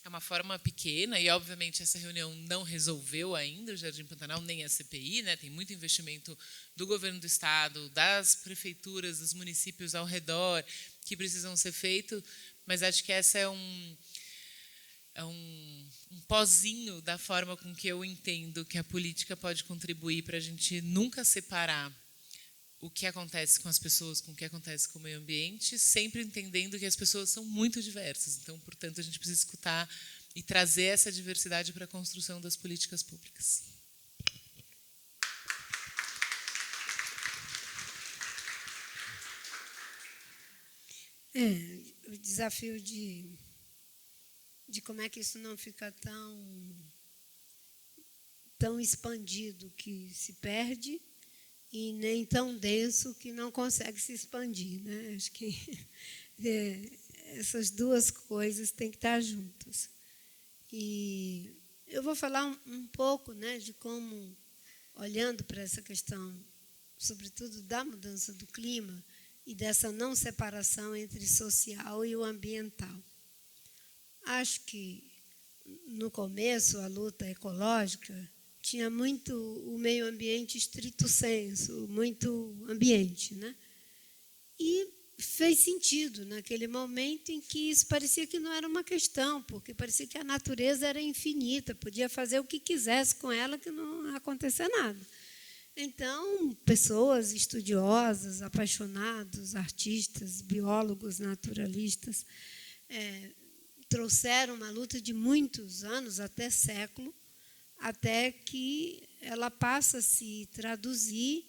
é uma forma pequena, e, obviamente, essa reunião não resolveu ainda o Jardim Pantanal, nem a CPI, né, tem muito investimento do governo do Estado, das prefeituras, dos municípios ao redor, que precisam ser feitos, mas acho que essa é um pozinho da forma com que eu entendo que a política pode contribuir para a gente nunca separar o que acontece com as pessoas com o que acontece com o meio ambiente, sempre entendendo que as pessoas são muito diversas. Então, portanto, a gente precisa escutar e trazer essa diversidade para a construção das políticas públicas. O desafio de como é que isso não fica tão expandido que se perde e nem tão denso que não consegue se expandir, né? Acho que essas duas coisas têm que estar juntas. E eu vou falar um pouco, né, de como, olhando para essa questão, sobretudo da mudança do clima e dessa não separação entre social e o ambiental. Acho que, no começo, a luta ecológica tinha muito o meio ambiente estrito sensu, muito ambiente, né? E fez sentido naquele momento em que isso parecia que não era uma questão, porque parecia que a natureza era infinita, podia fazer o que quisesse com ela, que não ia acontecer nada. Então, pessoas estudiosas, apaixonados, artistas, biólogos, naturalistas, trouxeram uma luta de muitos anos, até século, até que ela passa a se traduzir,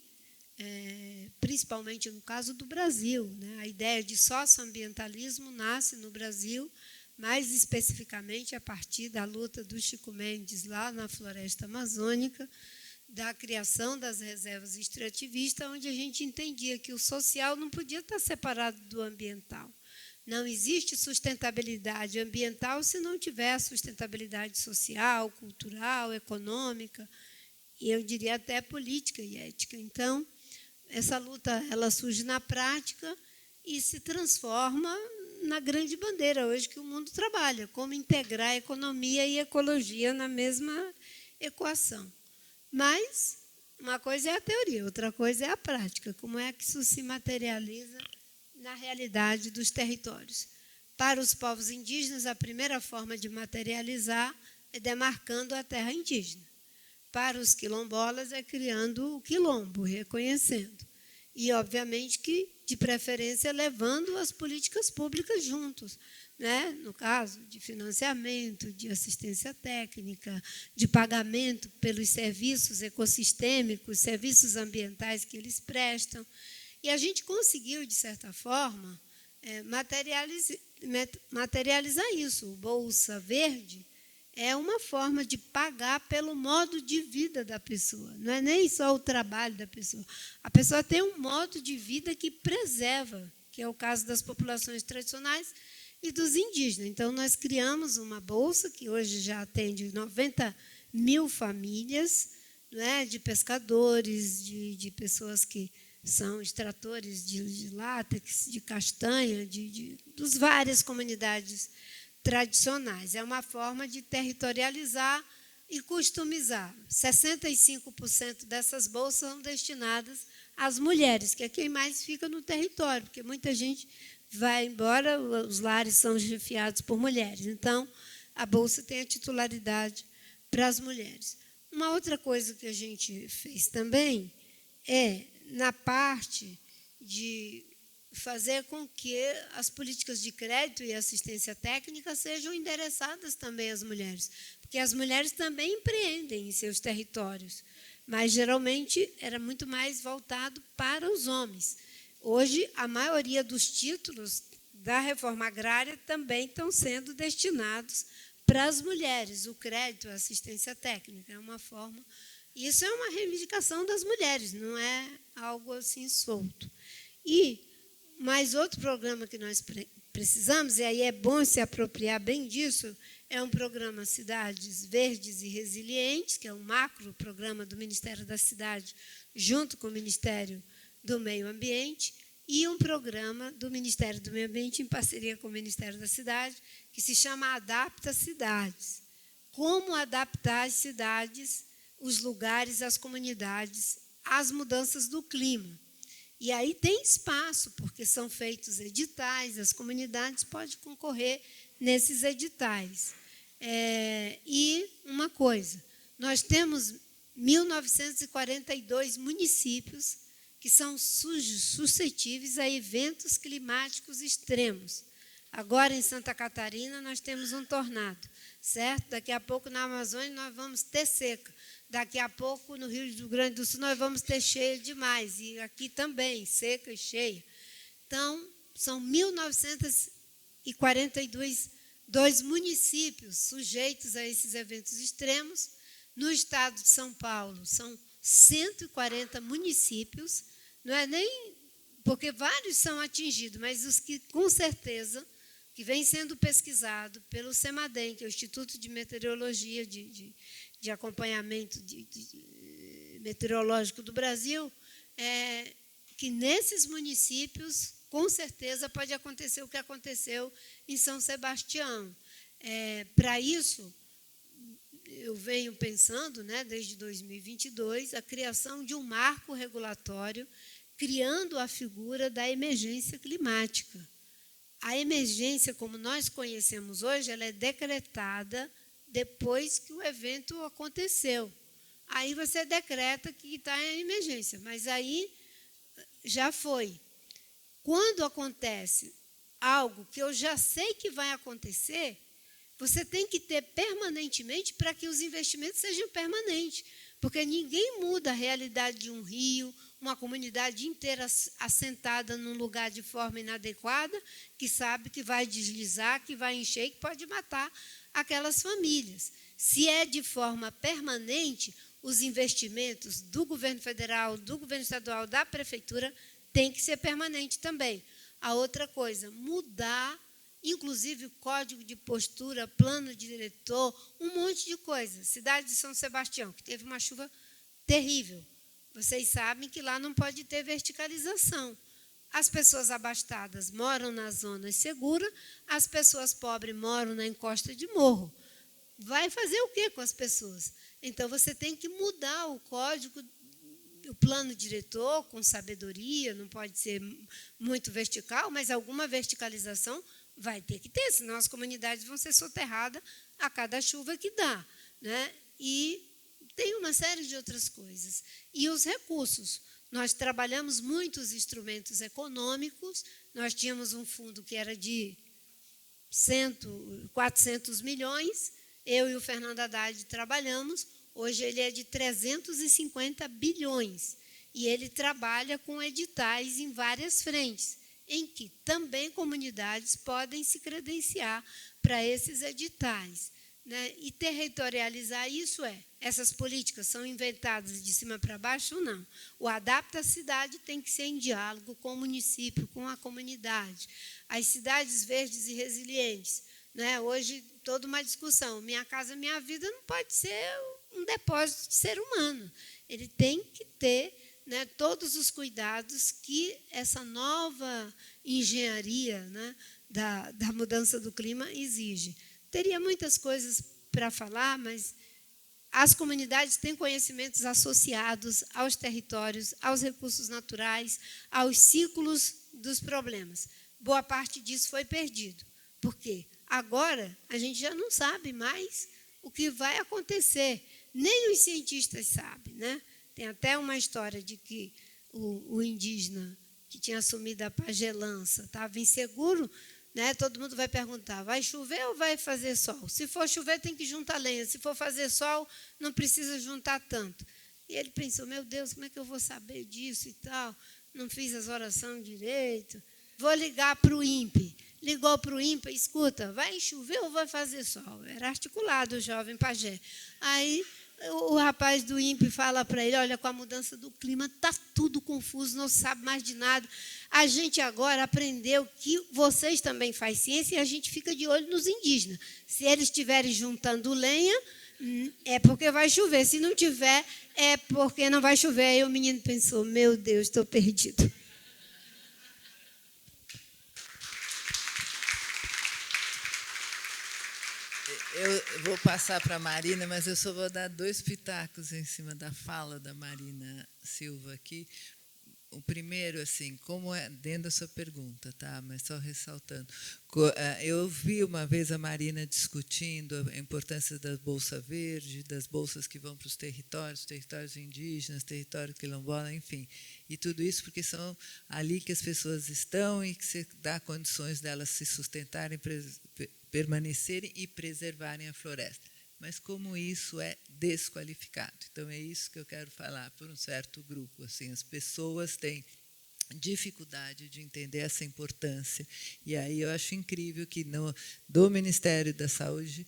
principalmente no caso do Brasil, né? A ideia de socioambientalismo nasce no Brasil, mais especificamente a partir da luta do Chico Mendes lá na floresta amazônica, da criação das reservas extrativistas, onde a gente entendia que o social não podia estar separado do ambiental. Não existe sustentabilidade ambiental se não tiver sustentabilidade social, cultural, econômica, e eu diria até política e ética. Então, essa luta ela surge na prática e se transforma na grande bandeira hoje que o mundo trabalha, como integrar economia e ecologia na mesma equação. Mas uma coisa é a teoria, outra coisa é a prática, como é que isso se materializa na realidade dos territórios. Para os povos indígenas, a primeira forma de materializar é demarcando a terra indígena. Para os quilombolas, é criando o quilombo, reconhecendo. E, obviamente, que, de preferência, levando as políticas públicas juntos, né? No caso de financiamento, de assistência técnica, de pagamento pelos serviços ecossistêmicos, serviços ambientais que eles prestam. E a gente conseguiu, de certa forma, materializar isso. O Bolsa Verde é uma forma de pagar pelo modo de vida da pessoa. Não é nem só o trabalho da pessoa. A pessoa tem um modo de vida que preserva, que é o caso das populações tradicionais e dos indígenas. Então, nós criamos uma bolsa que hoje já atende 90 mil famílias, não é, de pescadores, de pessoas que são extratores de látex, de castanha, das várias comunidades tradicionais. É uma forma de territorializar e customizar. 65% dessas bolsas são destinadas às mulheres, que é quem mais fica no território, porque muita gente vai embora, os lares são chefiados por mulheres. Então, a bolsa tem a titularidade para as mulheres. Uma outra coisa que a gente fez também é, na parte de fazer com que as políticas de crédito e assistência técnica sejam endereçadas também às mulheres, porque as mulheres também empreendem em seus territórios, mas, geralmente, era muito mais voltado para os homens. Hoje, a maioria dos títulos da reforma agrária também estão sendo destinados para as mulheres. O crédito, a assistência técnica, é uma forma. Isso é uma reivindicação das mulheres, não é algo assim solto. E mais outro programa que nós precisamos, e aí é bom se apropriar bem disso, é um programa Cidades Verdes e Resilientes, que é um macro programa do Ministério da Cidade, junto com o Ministério do Meio Ambiente, e um programa do Ministério do Meio Ambiente, em parceria com o Ministério da Cidade, que se chama Adapta Cidades. Como adaptar as cidades, os lugares, as comunidades, às mudanças do clima. E aí tem espaço, porque são feitos editais, as comunidades podem concorrer nesses editais. E uma coisa, nós temos 1.942 municípios que são suscetíveis a eventos climáticos extremos. Agora, em Santa Catarina, nós temos um tornado, certo? Daqui a pouco, na Amazônia, nós vamos ter seca. Daqui a pouco, no Rio Grande do Sul, nós vamos ter cheia demais. E aqui também, seca e cheia. Então, são 1.942 municípios sujeitos a esses eventos extremos. No estado de São Paulo, são 140 municípios, não é nem porque vários são atingidos, mas os que, com certeza, que vem sendo pesquisado pelo CEMADEM, que é o Instituto de Meteorologia, de Acompanhamento Meteorológico do Brasil, que nesses municípios, com certeza, pode acontecer o que aconteceu em São Sebastião. Para isso, eu venho pensando, né, desde 2022, a criação de um marco regulatório, criando a figura da emergência climática. A emergência, como nós conhecemos hoje, ela é decretada depois que o evento aconteceu. Aí você decreta que está em emergência, mas aí já foi. Quando acontece algo que eu já sei que vai acontecer, você tem que ter permanentemente para que os investimentos sejam permanentes, porque ninguém muda a realidade de um rio, uma comunidade inteira assentada num lugar de forma inadequada, que sabe que vai deslizar, que vai encher e que pode matar aquelas famílias. Se é de forma permanente, os investimentos do governo federal, do governo estadual, da prefeitura, têm que ser permanentes também. A outra coisa, mudar, inclusive o código de postura, plano diretor, um monte de coisa. Cidade de São Sebastião, que teve uma chuva terrível. Vocês sabem que lá não pode ter verticalização. As pessoas abastadas moram nas zonas seguras, as pessoas pobres moram na encosta de morro. Vai fazer o quê com as pessoas? Então, você tem que mudar o código, o plano diretor, com sabedoria, não pode ser muito vertical, mas alguma verticalização vai ter que ter, senão as comunidades vão ser soterradas a cada chuva que dá, né? E tem uma série de outras coisas. E os recursos. Nós trabalhamos muitos instrumentos econômicos, nós tínhamos um fundo que era de 400 milhões, eu e o Fernando Haddad trabalhamos, hoje ele é de 350 bilhões, e ele trabalha com editais em várias frentes, em que também comunidades podem se credenciar para esses editais. Né? E territorializar isso essas políticas são inventadas de cima para baixo ou não? O Adapta a Cidade tem que ser em diálogo com o município, com a comunidade. As cidades verdes e resilientes. Né? Hoje, toda uma discussão. Minha Casa Minha Vida não pode ser um depósito de ser humano. Ele tem que ter, né, todos os cuidados que essa nova engenharia, né, da mudança do clima exige. Teria muitas coisas para falar, mas as comunidades têm conhecimentos associados aos territórios, aos recursos naturais, aos ciclos dos problemas. Boa parte disso foi perdido. Por quê? Agora, a gente já não sabe mais o que vai acontecer. Nem os cientistas sabem. Né? Tem até uma história de que o indígena que tinha assumido a pagelança estava inseguro. Né? Todo mundo vai perguntar, vai chover ou vai fazer sol? Se for chover, tem que juntar lenha. Se for fazer sol, não precisa juntar tanto. E ele pensou, meu Deus, como é que eu vou saber disso e tal? Não fiz as orações direito. Vou ligar para o INPE. Ligou para o INPE, escuta, vai chover ou vai fazer sol? Era articulado o jovem pajé. Aí o rapaz do INPE fala para ele, olha, com a mudança do clima está tudo confuso, não se sabe mais de nada. A gente agora aprendeu que vocês também fazem ciência e a gente fica de olho nos indígenas. Se eles estiverem juntando lenha, é porque vai chover. Se não tiver, é porque não vai chover. Aí o menino pensou, meu Deus, estou perdido. Eu vou passar para a Marina, mas eu só vou dar 2 pitacos em cima da fala da Marina Silva aqui. O primeiro, assim, como é dentro da sua pergunta, tá? Mas só ressaltando. Eu vi uma vez a Marina discutindo a importância da Bolsa Verde, das bolsas que vão para os territórios indígenas, território quilombola, enfim. E tudo isso porque são ali que as pessoas estão e que se dá condições delas se sustentarem, permanecerem e preservarem a floresta. Mas como isso é desqualificado. Então, é isso que eu quero falar por um certo grupo. Assim, as pessoas têm dificuldade de entender essa importância. E aí eu acho incrível que do Ministério da Saúde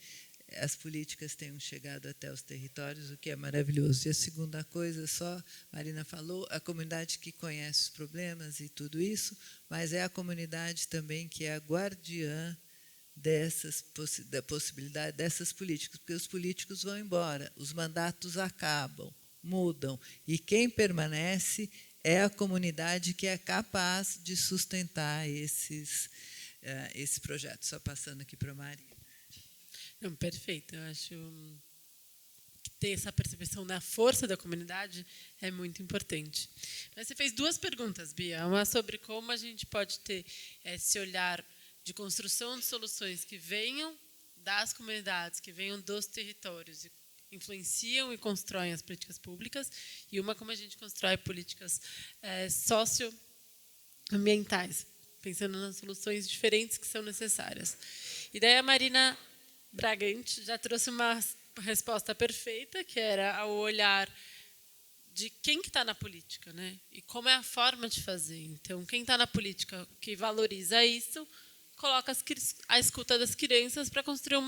as políticas tenham chegado até os territórios, o que é maravilhoso. E a segunda coisa, só a Marina falou, a comunidade que conhece os problemas e tudo isso, mas é a comunidade também que é a guardiã da possibilidade dessas políticas, porque os políticos vão embora, os mandatos acabam, mudam, e quem permanece é a comunidade que é capaz de sustentar esse projeto. Só passando aqui para a Maria. Não, perfeito. Eu acho que ter essa percepção da força da comunidade é muito importante. Mas você fez 2 perguntas, Bia. Uma sobre como a gente pode ter esse olhar de construção de soluções que venham das comunidades, que venham dos territórios, e influenciam e constroem as políticas públicas, e uma como a gente constrói políticas socioambientais, pensando nas soluções diferentes que são necessárias. E daí a Marina Bragante já trouxe uma resposta perfeita, que era o olhar de quem que está na política, né? E como é a forma de fazer. Então, quem está na política que valoriza isso, coloca a escuta das crianças para construir um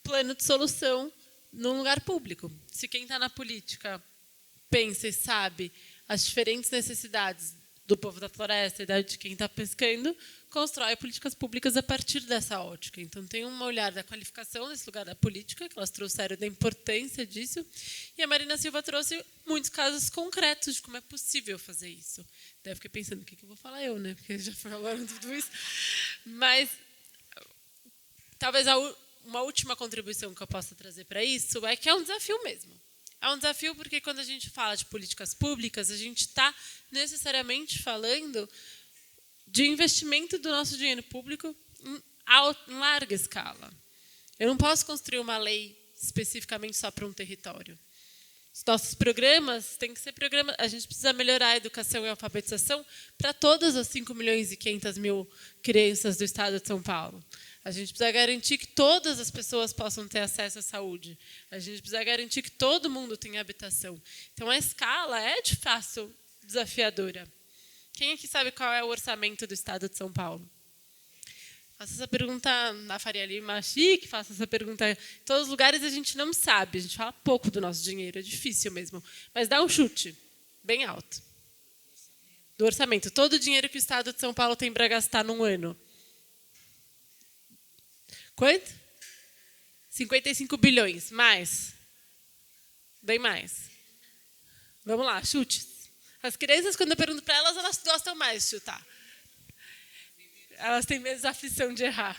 plano de solução num lugar público. Se quem está na política pensa e sabe as diferentes necessidades do povo da floresta e de quem está pescando, constrói políticas públicas a partir dessa ótica. Então, tem um olhar da qualificação nesse lugar da política, que elas trouxeram da importância disso, e a Marina Silva trouxe muitos casos concretos de como é possível fazer isso. Daí eu fiquei pensando, o que eu vou falar eu, né? Porque já falaram tudo isso. Mas, talvez uma última contribuição que eu possa trazer para isso é que é um desafio mesmo. É um desafio porque, quando a gente fala de políticas públicas, a gente está necessariamente falando de investimento do nosso dinheiro público em larga escala. Eu não posso construir uma lei especificamente só para um território. Os nossos programas têm que ser programas. A gente precisa melhorar a educação e a alfabetização para todas as 5.500.000 crianças do estado de São Paulo. A gente precisa garantir que todas as pessoas possam ter acesso à saúde. A gente precisa garantir que todo mundo tenha habitação. Então, a escala é, de fato, desafiadora. Quem aqui sabe qual é o orçamento do estado de São Paulo? Faça essa pergunta na Faria Lima Chique, faça essa pergunta em todos os lugares, a gente não sabe. A gente fala pouco do nosso dinheiro, é difícil mesmo. Mas dá um chute, bem alto. Do orçamento. Todo o dinheiro que o estado de São Paulo tem para gastar num ano. Quanto? 55 bilhões. Mais. Bem mais. Vamos lá, chutes. As crianças, quando eu pergunto para elas, elas gostam mais de chutar. Elas têm menos aflição de errar.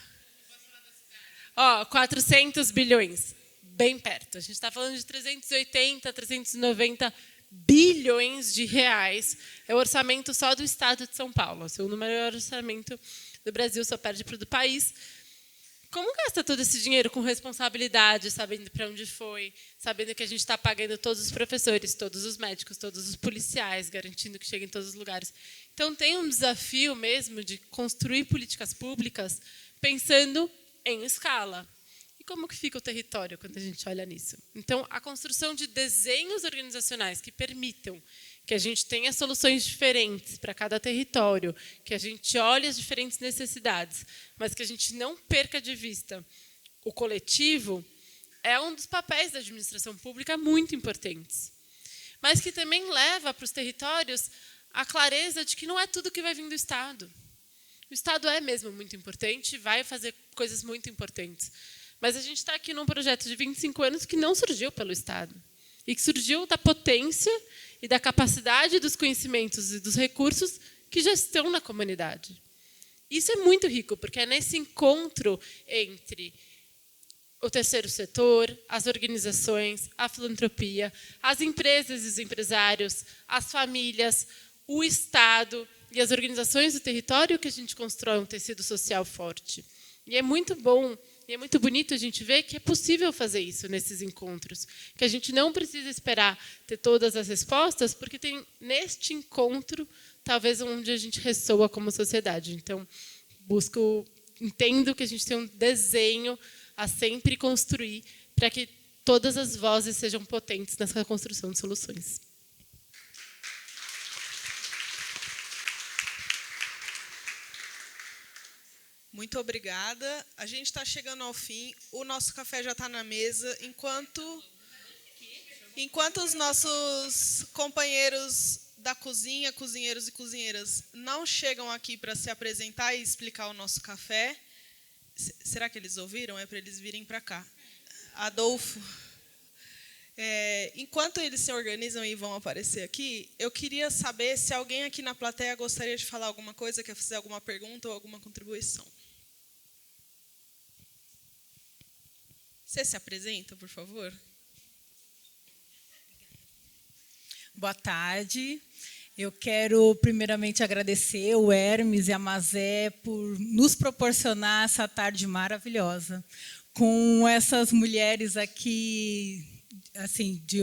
400 bilhões. Bem perto. A gente está falando de 380, 390 bilhões de reais. É o orçamento só do estado de São Paulo. O segundo maior orçamento do Brasil, só perde para o do país. Como gasta todo esse dinheiro com responsabilidade, sabendo para onde foi, sabendo que a gente está pagando todos os professores, todos os médicos, todos os policiais, garantindo que chegue em todos os lugares. Então, tem um desafio mesmo de construir políticas públicas pensando em escala. E como que fica o território quando a gente olha nisso? Então, a construção de desenhos organizacionais que permitam que a gente tenha soluções diferentes para cada território, que a gente olhe as diferentes necessidades, mas que a gente não perca de vista o coletivo, é um dos papéis da administração pública muito importantes. Mas que também leva para os territórios a clareza de que não é tudo que vai vir do Estado. O Estado é mesmo muito importante, vai fazer coisas muito importantes. Mas a gente está aqui num projeto de 25 anos que não surgiu pelo Estado, e que surgiu da potência e da capacidade dos conhecimentos e dos recursos que já estão na comunidade. Isso é muito rico, porque é nesse encontro entre o terceiro setor, as organizações, a filantropia, as empresas e os empresários, as famílias, o Estado e as organizações do território que a gente constrói um tecido social forte. E é muito bom e é muito bonito a gente ver que é possível fazer isso nesses encontros, que a gente não precisa esperar ter todas as respostas, porque tem neste encontro, talvez, onde a gente ressoa como sociedade. Então, entendo que a gente tem um desenho a sempre construir para que todas as vozes sejam potentes nessa construção de soluções. Muito obrigada. A gente está chegando ao fim. O nosso café já está na mesa. Enquanto os nossos companheiros da cozinha, cozinheiros e cozinheiras, não chegam aqui para se apresentar e explicar o nosso café. Será que eles ouviram? É para eles virem para cá. Adolfo. Enquanto eles se organizam e vão aparecer aqui, eu queria saber se alguém aqui na plateia gostaria de falar alguma coisa, quer fazer alguma pergunta ou alguma contribuição. Você se apresenta, por favor? Boa tarde. Eu quero, primeiramente, agradecer o Hermes e a Mazé por nos proporcionar essa tarde maravilhosa, com essas mulheres aqui, assim, de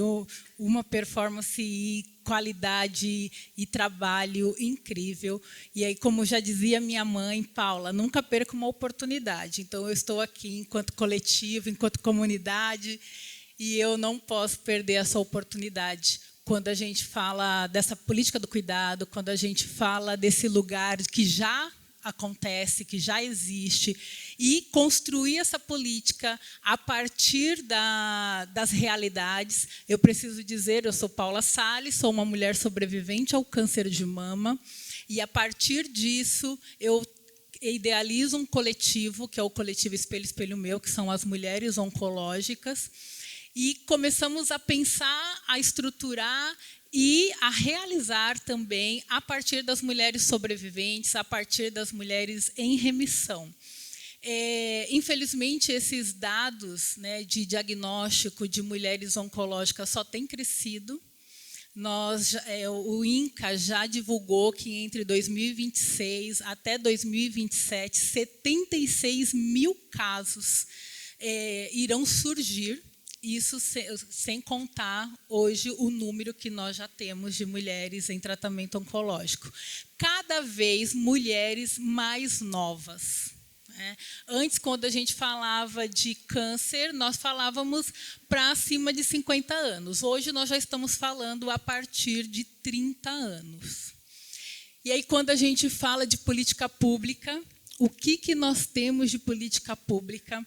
uma performance e qualidade e trabalho incrível. E aí, como já dizia minha mãe, Paula, nunca perca uma oportunidade. Então, eu estou aqui enquanto coletivo, enquanto comunidade, e eu não posso perder essa oportunidade. Quando a gente fala dessa política do cuidado, quando a gente fala desse lugar que já acontece, que já existe, e construir essa política a partir das realidades. Eu preciso dizer, eu sou Paula Salles, sou uma mulher sobrevivente ao câncer de mama. E, a partir disso, eu idealizo um coletivo, que é o coletivo Espelho, Espelho Meu, que são as mulheres oncológicas, e começamos a pensar, a estruturar e a realizar também a partir das mulheres sobreviventes, a partir das mulheres em remissão. Infelizmente, esses dados, né, de diagnóstico de mulheres oncológicas só têm crescido. O INCA já divulgou que entre 2026 até 2027, 76 mil casos irão surgir, isso sem contar hoje o número que nós já temos de mulheres em tratamento oncológico. Cada vez mulheres mais novas. Antes, quando a gente falava de câncer, nós falávamos para acima de 50 anos. Hoje, nós já estamos falando a partir de 30 anos. E aí, quando a gente fala de política pública, o que nós temos de política pública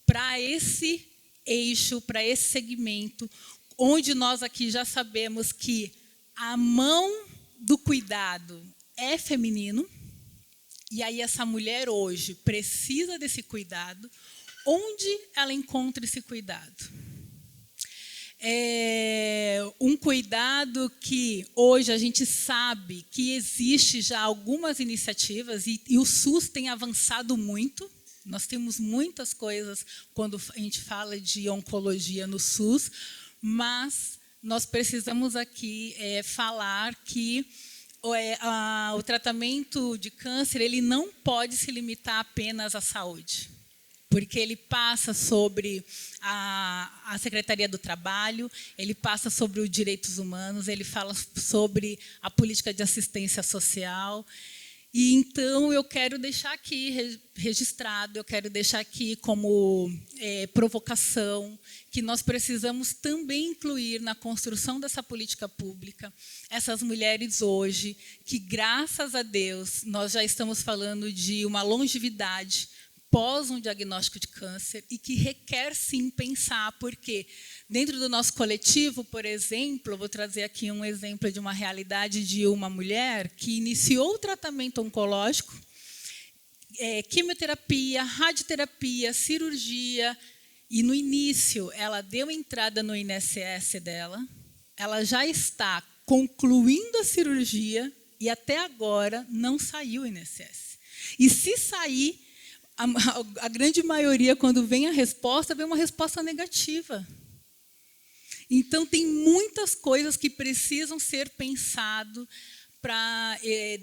para esse eixo, para esse segmento, onde nós aqui já sabemos que a mão do cuidado é feminino, e aí essa mulher hoje precisa desse cuidado. Onde ela encontra esse cuidado? Um cuidado que hoje a gente sabe que existe já algumas iniciativas e o SUS tem avançado muito. Nós temos muitas coisas quando a gente fala de oncologia no SUS, mas nós precisamos aqui falar que o tratamento de câncer ele não pode se limitar apenas à saúde, porque ele passa sobre a Secretaria do Trabalho, ele passa sobre os direitos humanos, ele fala sobre a política de assistência social. E, então, eu quero deixar aqui registrado, eu quero deixar aqui como provocação que nós precisamos também incluir na construção dessa política pública essas mulheres hoje que, graças a Deus, nós já estamos falando de uma longevidade pós um diagnóstico de câncer e que requer, sim, pensar, porque dentro do nosso coletivo, por exemplo, eu vou trazer aqui um exemplo de uma realidade de uma mulher que iniciou o tratamento oncológico, quimioterapia, radioterapia, cirurgia, e no início ela deu entrada no INSS dela, ela já está concluindo a cirurgia e até agora não saiu o INSS. E se sair, a grande maioria, quando vem a resposta, vem uma resposta negativa. Então, tem muitas coisas que precisam ser pensado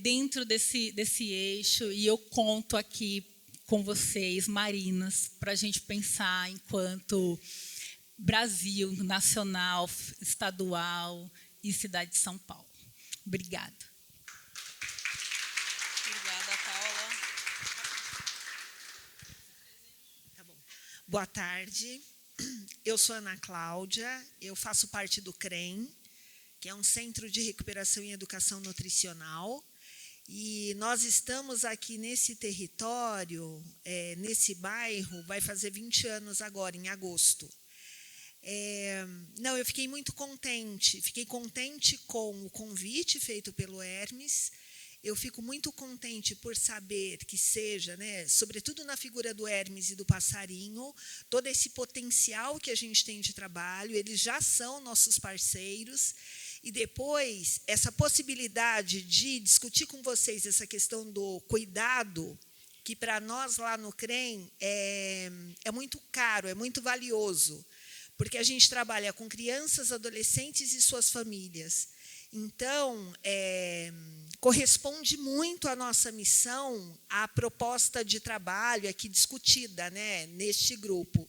dentro desse eixo, e eu conto aqui com vocês, Marinas, para a gente pensar enquanto Brasil, nacional, estadual e cidade de São Paulo. Obrigada. Obrigada, Paula. Tá bom. Boa tarde. Eu sou Ana Cláudia, eu faço parte do CREM, que é um Centro de Recuperação e Educação Nutricional, e nós estamos aqui nesse território, nesse bairro, vai fazer 20 anos agora, em agosto. Eu fiquei muito contente, com o convite feito pelo Hermes. Eu fico muito contente por saber que seja, sobretudo na figura do Hermes e do Passarinho, todo esse potencial que a gente tem de trabalho, eles já são nossos parceiros, e depois essa possibilidade de discutir com vocês essa questão do cuidado, que para nós lá no CREM é muito caro, é muito valioso, porque a gente trabalha com crianças, adolescentes e suas famílias. Então, corresponde muito à nossa missão, à proposta de trabalho aqui discutida, neste grupo.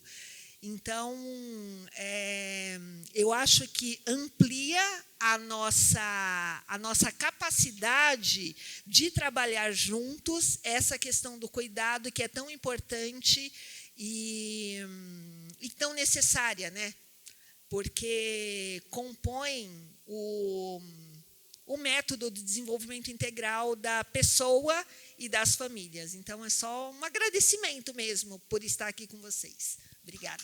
Então, eu acho que amplia a nossa capacidade de trabalhar juntos essa questão do cuidado, que é tão importante e tão necessária, porque compõe o método de desenvolvimento integral da pessoa e das famílias. Então, é só um agradecimento mesmo por estar aqui com vocês. Obrigada.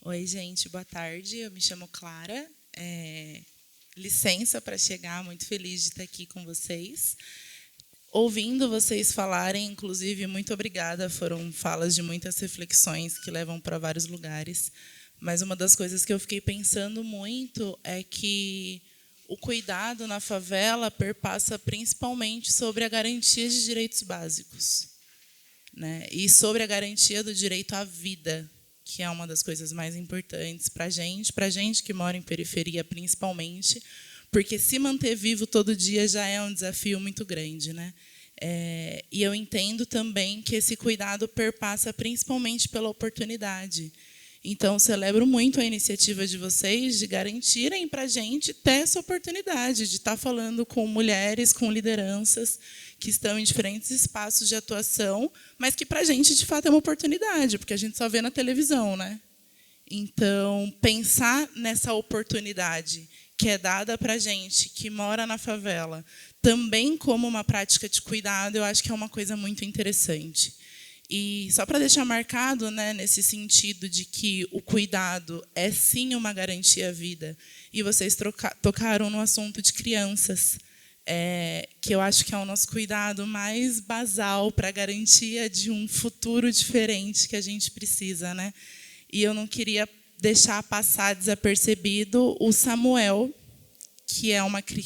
Oi, gente, boa tarde. Eu me chamo Clara. Licença para chegar, muito feliz de estar aqui com vocês. Ouvindo vocês falarem, inclusive, muito obrigada. Foram falas de muitas reflexões que levam para vários lugares. Mas uma das coisas que eu fiquei pensando muito é que o cuidado na favela perpassa principalmente sobre a garantia de direitos básicos, né? E sobre a garantia do direito à vida, que é uma das coisas mais importantes para a gente que mora em periferia, principalmente, porque se manter vivo todo dia já é um desafio muito grande, né? E eu entendo também que esse cuidado perpassa principalmente pela oportunidade. Então, celebro muito a iniciativa de vocês de garantirem para a gente ter essa oportunidade de estar falando com mulheres, com lideranças que estão em diferentes espaços de atuação, mas que para a gente, de fato, é uma oportunidade, porque a gente só vê na televisão, né? Então, pensar nessa oportunidade que é dada para a gente que mora na favela, também como uma prática de cuidado, eu acho que é uma coisa muito interessante. E só para deixar marcado, né, nesse sentido de que o cuidado é sim uma garantia à vida, e vocês tocaram no assunto de crianças, que eu acho que é o nosso cuidado mais basal para a garantia de um futuro diferente que a gente precisa, né? E eu não queria deixar passar desapercebido o Samuel, que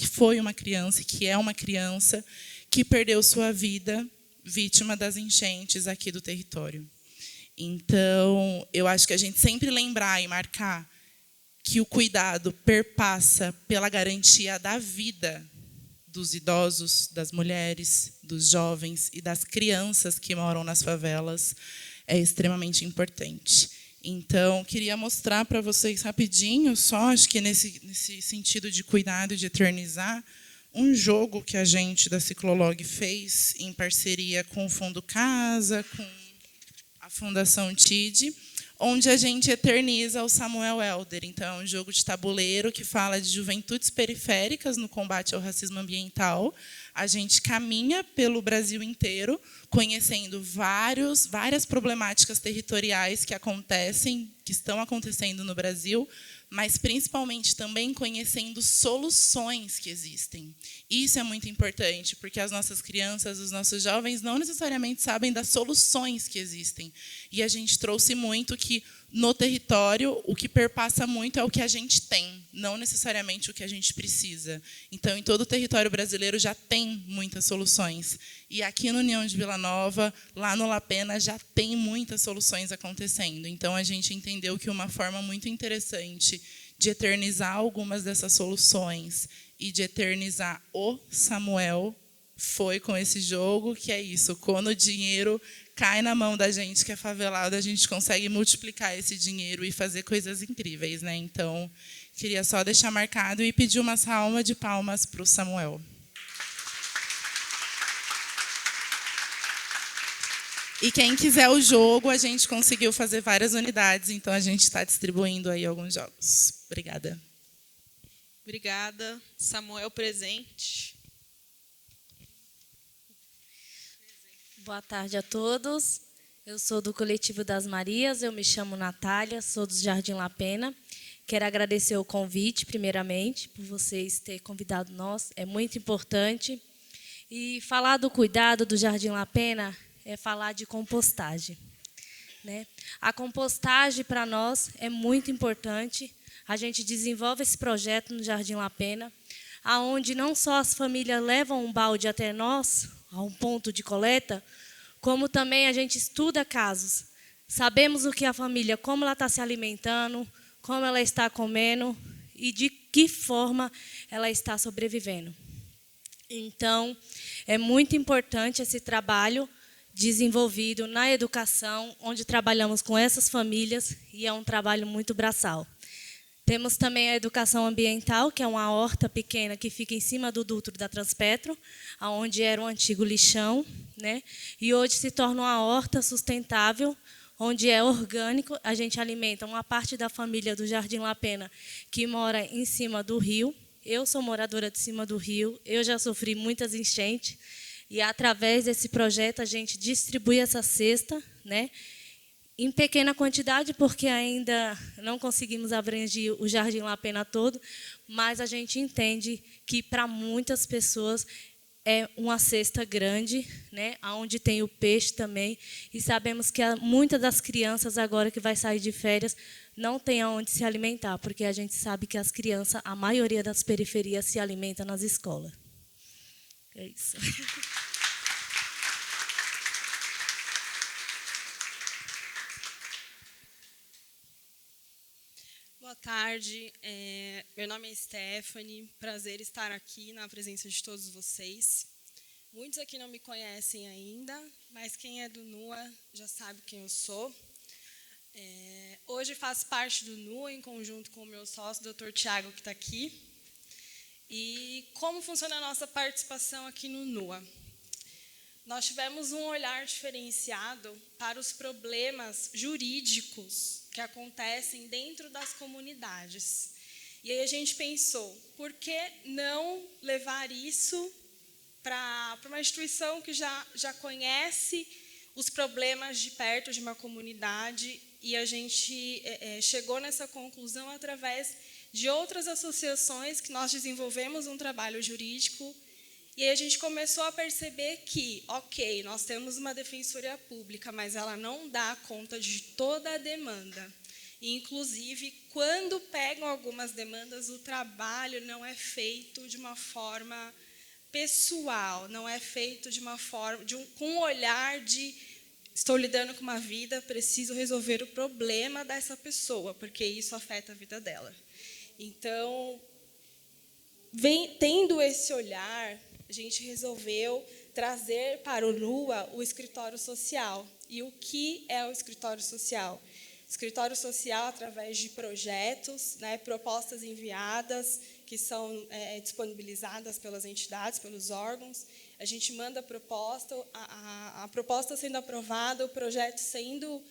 foi uma criança, que é uma criança que perdeu sua vida vítima das enchentes aqui do território. Então, eu acho que a gente sempre lembrar e marcar que o cuidado perpassa pela garantia da vida dos idosos, das mulheres, dos jovens e das crianças que moram nas favelas é extremamente importante. Então, queria mostrar para vocês rapidinho, só acho que nesse sentido de cuidado, de eternizar, um jogo que a gente da Ciclolog fez em parceria com o Fundo Casa, com a Fundação TID, onde a gente eterniza o Samuel Helder. Então, é um jogo de tabuleiro que fala de juventudes periféricas no combate ao racismo ambiental. A gente caminha pelo Brasil inteiro, conhecendo várias problemáticas territoriais que estão acontecendo no Brasil, mas principalmente também conhecendo soluções que existem. Isso é muito importante, porque as nossas crianças, os nossos jovens não necessariamente sabem das soluções que existem. E a gente trouxe muito que, no território, o que perpassa muito é o que a gente tem, não necessariamente o que a gente precisa. Então, em todo o território brasileiro já tem muitas soluções. E aqui no União de Vila Nova, lá no La Pena, já tem muitas soluções acontecendo. Então, a gente entendeu que uma forma muito interessante de eternizar algumas dessas soluções e de eternizar o Samuel foi com esse jogo, que é isso, quando o dinheiro cai na mão da gente que é favelado, a gente consegue multiplicar esse dinheiro e fazer coisas incríveis, né? Então, queria só deixar marcado e pedir uma salva de palmas para o Samuel. E quem quiser o jogo, a gente conseguiu fazer várias unidades, então a gente está distribuindo aí alguns jogos. Obrigada. Obrigada. Samuel, presente. Boa tarde a todos. Eu sou do Coletivo das Marias, eu me chamo Natália, sou do Jardim La Pena. Quero agradecer o convite, primeiramente, por vocês terem convidado nós, é muito importante. E falar do cuidado do Jardim La Pena é falar de compostagem, né? A compostagem, para nós, é muito importante. A gente desenvolve esse projeto no Jardim La Pena, onde não só as famílias levam um balde até nós, a um ponto de coleta, como também a gente estuda casos. Sabemos o que a família, como ela está se alimentando, como ela está comendo e de que forma ela está sobrevivendo. Então, é muito importante esse trabalho desenvolvido na educação, onde trabalhamos com essas famílias, e é um trabalho muito braçal. Temos também a educação ambiental, que é uma horta pequena que fica em cima do duto da Transpetro, onde era um antigo lixão, né? E hoje se torna uma horta sustentável, onde é orgânico. A gente alimenta uma parte da família do Jardim La Pena, que mora em cima do rio. Eu sou moradora de cima do rio, eu já sofri muitas enchentes, e através desse projeto a gente distribui essa cesta, né? em pequena quantidade, porque ainda não conseguimos abranger o Jardim La Pena todo, mas a gente entende que, para muitas pessoas, é uma cesta grande, né, onde tem o peixe também, e sabemos que muitas das crianças, agora que vai sair de férias, não tem aonde se alimentar, porque a gente sabe que as crianças, a maioria das periferias, se alimenta nas escolas. É isso. Boa tarde, meu nome é Stephanie, prazer estar aqui na presença de todos vocês. Muitos aqui não me conhecem ainda, mas quem é do NUA já sabe quem eu sou. Hoje faço parte do NUA, em conjunto com o meu sócio, o Dr. Tiago, que está aqui. E como funciona a nossa participação aqui no NUA? Nós tivemos um olhar diferenciado para os problemas jurídicos que acontecem dentro das comunidades. E aí a gente pensou, por que não levar isso para uma instituição que já conhece os problemas de perto de uma comunidade, e a gente chegou nessa conclusão através de outras associações que nós desenvolvemos um trabalho jurídico. E aí a gente começou a perceber que, ok, nós temos uma defensoria pública, mas ela não dá conta de toda a demanda. E, inclusive, quando pegam algumas demandas, o trabalho não é feito de uma forma pessoal, não é feito de uma forma, com um olhar de estou lidando com uma vida, preciso resolver o problema dessa pessoa, porque isso afeta a vida dela. Então, tendo esse olhar, a gente resolveu trazer para o NUA o escritório social. E o que é o escritório social? Escritório social, através de projetos, né, propostas enviadas, que são disponibilizadas pelas entidades, pelos órgãos. A gente manda a proposta sendo aprovada, o projeto sendo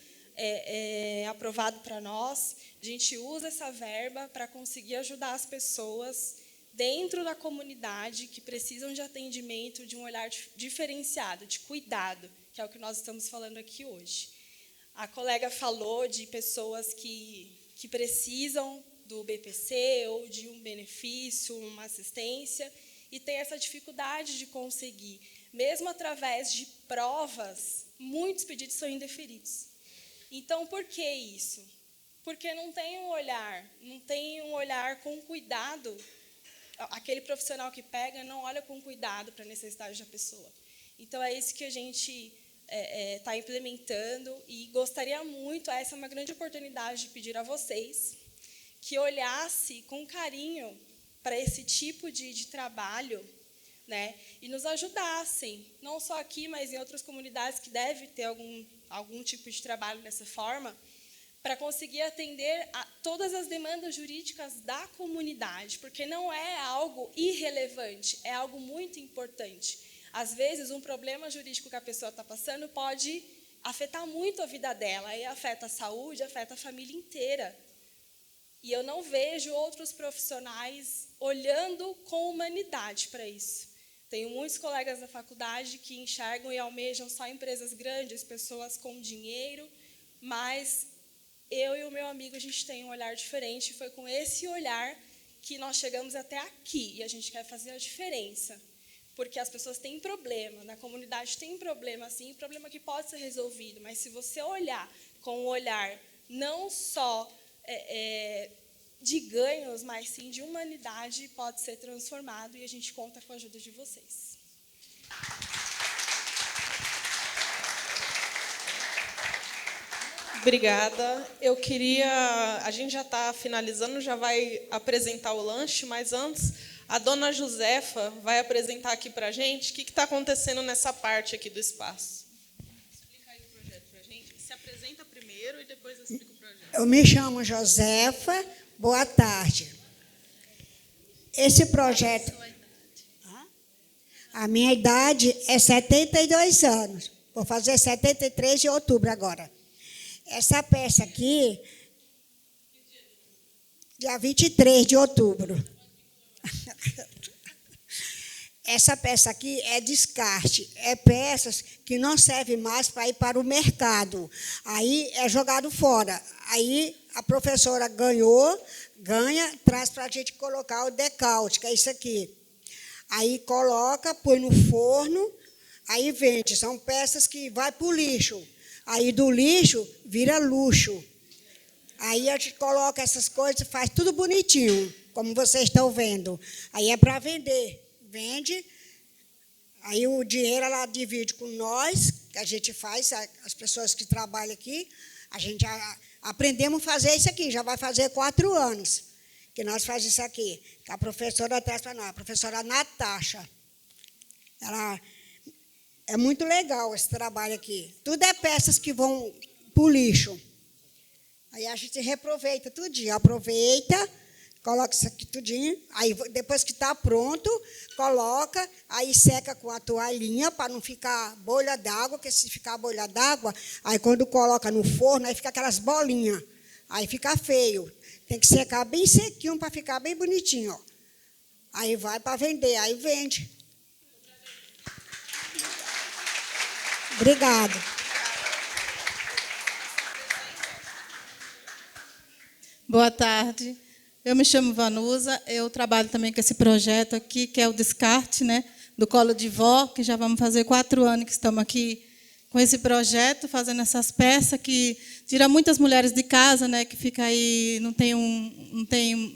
aprovado para nós. A gente usa essa verba para conseguir ajudar as pessoas dentro da comunidade que precisam de atendimento, de um olhar diferenciado, de cuidado, que é o que nós estamos falando aqui hoje. A colega falou de pessoas que precisam do BPC ou de um benefício, uma assistência, e tem essa dificuldade de conseguir. Mesmo através de provas, muitos pedidos são indeferidos. Então, por que isso? Porque não tem um olhar com cuidado. Aquele profissional que pega não olha com cuidado para a necessidade da pessoa. Então, é isso que a gente está implementando, e gostaria muito, essa é uma grande oportunidade de pedir a vocês que olhasse com carinho para esse tipo de trabalho, né, e nos ajudassem, não só aqui, mas em outras comunidades que devem ter algum tipo de trabalho dessa forma, para conseguir atender a todas as demandas jurídicas da comunidade, porque não é algo irrelevante, é algo muito importante. Às vezes, um problema jurídico que a pessoa está passando pode afetar muito a vida dela, e afeta a saúde, afeta a família inteira. E eu não vejo outros profissionais olhando com humanidade para isso. Tenho muitos colegas da faculdade que enxergam e almejam só empresas grandes, pessoas com dinheiro, mas eu e o meu amigo, a gente tem um olhar diferente, e foi com esse olhar que nós chegamos até aqui, e a gente quer fazer a diferença. Porque as pessoas têm problema, na comunidade tem problema, sim, problema que pode ser resolvido, mas se você olhar com um olhar não só de ganhos, mas sim de humanidade, pode ser transformado, e a gente conta com a ajuda de vocês. Obrigada. A gente já está finalizando, já vai apresentar o lanche, mas antes, a dona Josefa vai apresentar aqui para a gente o que está acontecendo nessa parte aqui do espaço. Explica aí o projeto para a gente. Se apresenta primeiro e depois eu explico o projeto. Eu me chamo Josefa, boa tarde. Esse projeto... A minha idade é 72 anos. Vou fazer 73 de outubro agora. Essa peça aqui, dia 23 de outubro. essa peça aqui é descarte, é peças que não servem mais para ir para o mercado. Aí é jogado fora. Aí a professora ganha, traz para a gente colocar o decaute, que é isso aqui. Aí coloca, põe no forno, aí vende. São peças que vai para o lixo. Aí do lixo vira luxo. Aí a gente coloca essas coisas, faz tudo bonitinho, como vocês estão vendo. Aí é para vender. Vende, aí o dinheiro ela divide com nós, que a gente faz, as pessoas que trabalham aqui, a gente aprendemos a fazer isso aqui, já vai fazer 4 anos que nós fazemos isso aqui, que a professora traz para nós, a professora Natasha. Ela, é muito legal esse trabalho aqui. Tudo é peças que vão para o lixo. Aí a gente reaproveita tudinho, aproveita, coloca isso aqui tudinho, aí depois que está pronto, coloca, aí seca com a toalhinha para não ficar bolha d'água, porque se ficar bolha d'água, aí quando coloca no forno, aí fica aquelas bolinhas, aí fica feio. Tem que secar bem sequinho para ficar bem bonitinho. Ó. Aí vai para vender, aí vende. Obrigada. Boa tarde. Eu me chamo Vanusa, eu trabalho também com esse projeto aqui, que é o descarte, né, do colo de vó, que já vamos fazer 4 anos que estamos aqui com esse projeto, fazendo essas peças que tira muitas mulheres de casa, né, que fica aí, não tem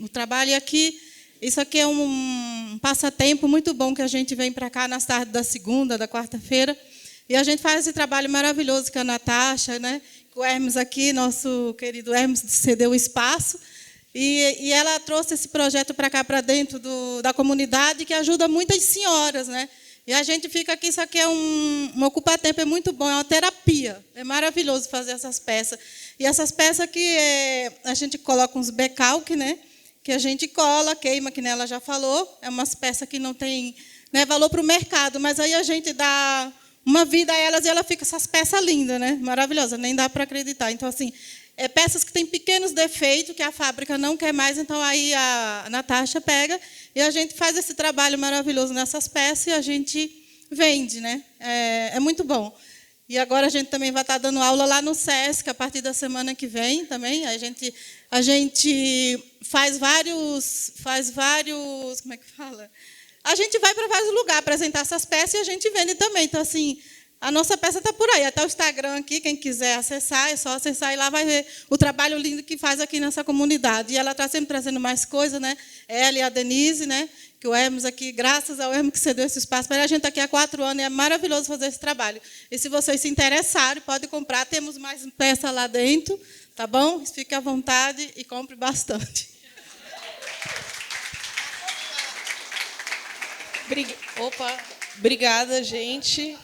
o trabalho. E aqui, isso aqui é um passatempo muito bom que a gente vem para cá nas tardes da segunda, da quarta-feira, e a gente faz esse trabalho maravilhoso com a Natasha, né, o Hermes aqui, nosso querido Hermes, cedeu o espaço. E ela trouxe esse projeto para cá, para dentro da comunidade, que ajuda muitas senhoras, né? E a gente fica aqui, isso aqui é um ocupa-tempo, é muito bom, é uma terapia. É maravilhoso fazer essas peças. E essas peças aqui, a gente coloca uns becalque, né? Que a gente cola, queima, que ela já falou. É umas peças que não tem, né, valor para o mercado, mas aí a gente dá uma vida a elas e ela fica essas peças lindas, né? Maravilhosas, nem dá para acreditar. Então, assim, peças que têm pequenos defeitos, que a fábrica não quer mais, então aí a Natasha pega e a gente faz esse trabalho maravilhoso nessas peças e a gente vende, né? É muito bom. E agora a gente também vai estar dando aula lá no SESC, a partir da semana que vem também. A gente faz vários, como é que fala? A gente vai para vários lugares apresentar essas peças e a gente vende também. Então, assim, a nossa peça está por aí. Até o Instagram aqui, quem quiser acessar, é só acessar e lá vai ver o trabalho lindo que faz aqui nessa comunidade. E ela está sempre trazendo mais coisas, né? Ela e a Denise, né? Que o Hermes aqui, graças ao Hermes que cedeu esse espaço para a gente está aqui há 4 anos, e é maravilhoso fazer esse trabalho. E se vocês se interessarem, pode comprar, temos mais peça lá dentro, tá bom? Fique à vontade e compre bastante. Obrigada, gente.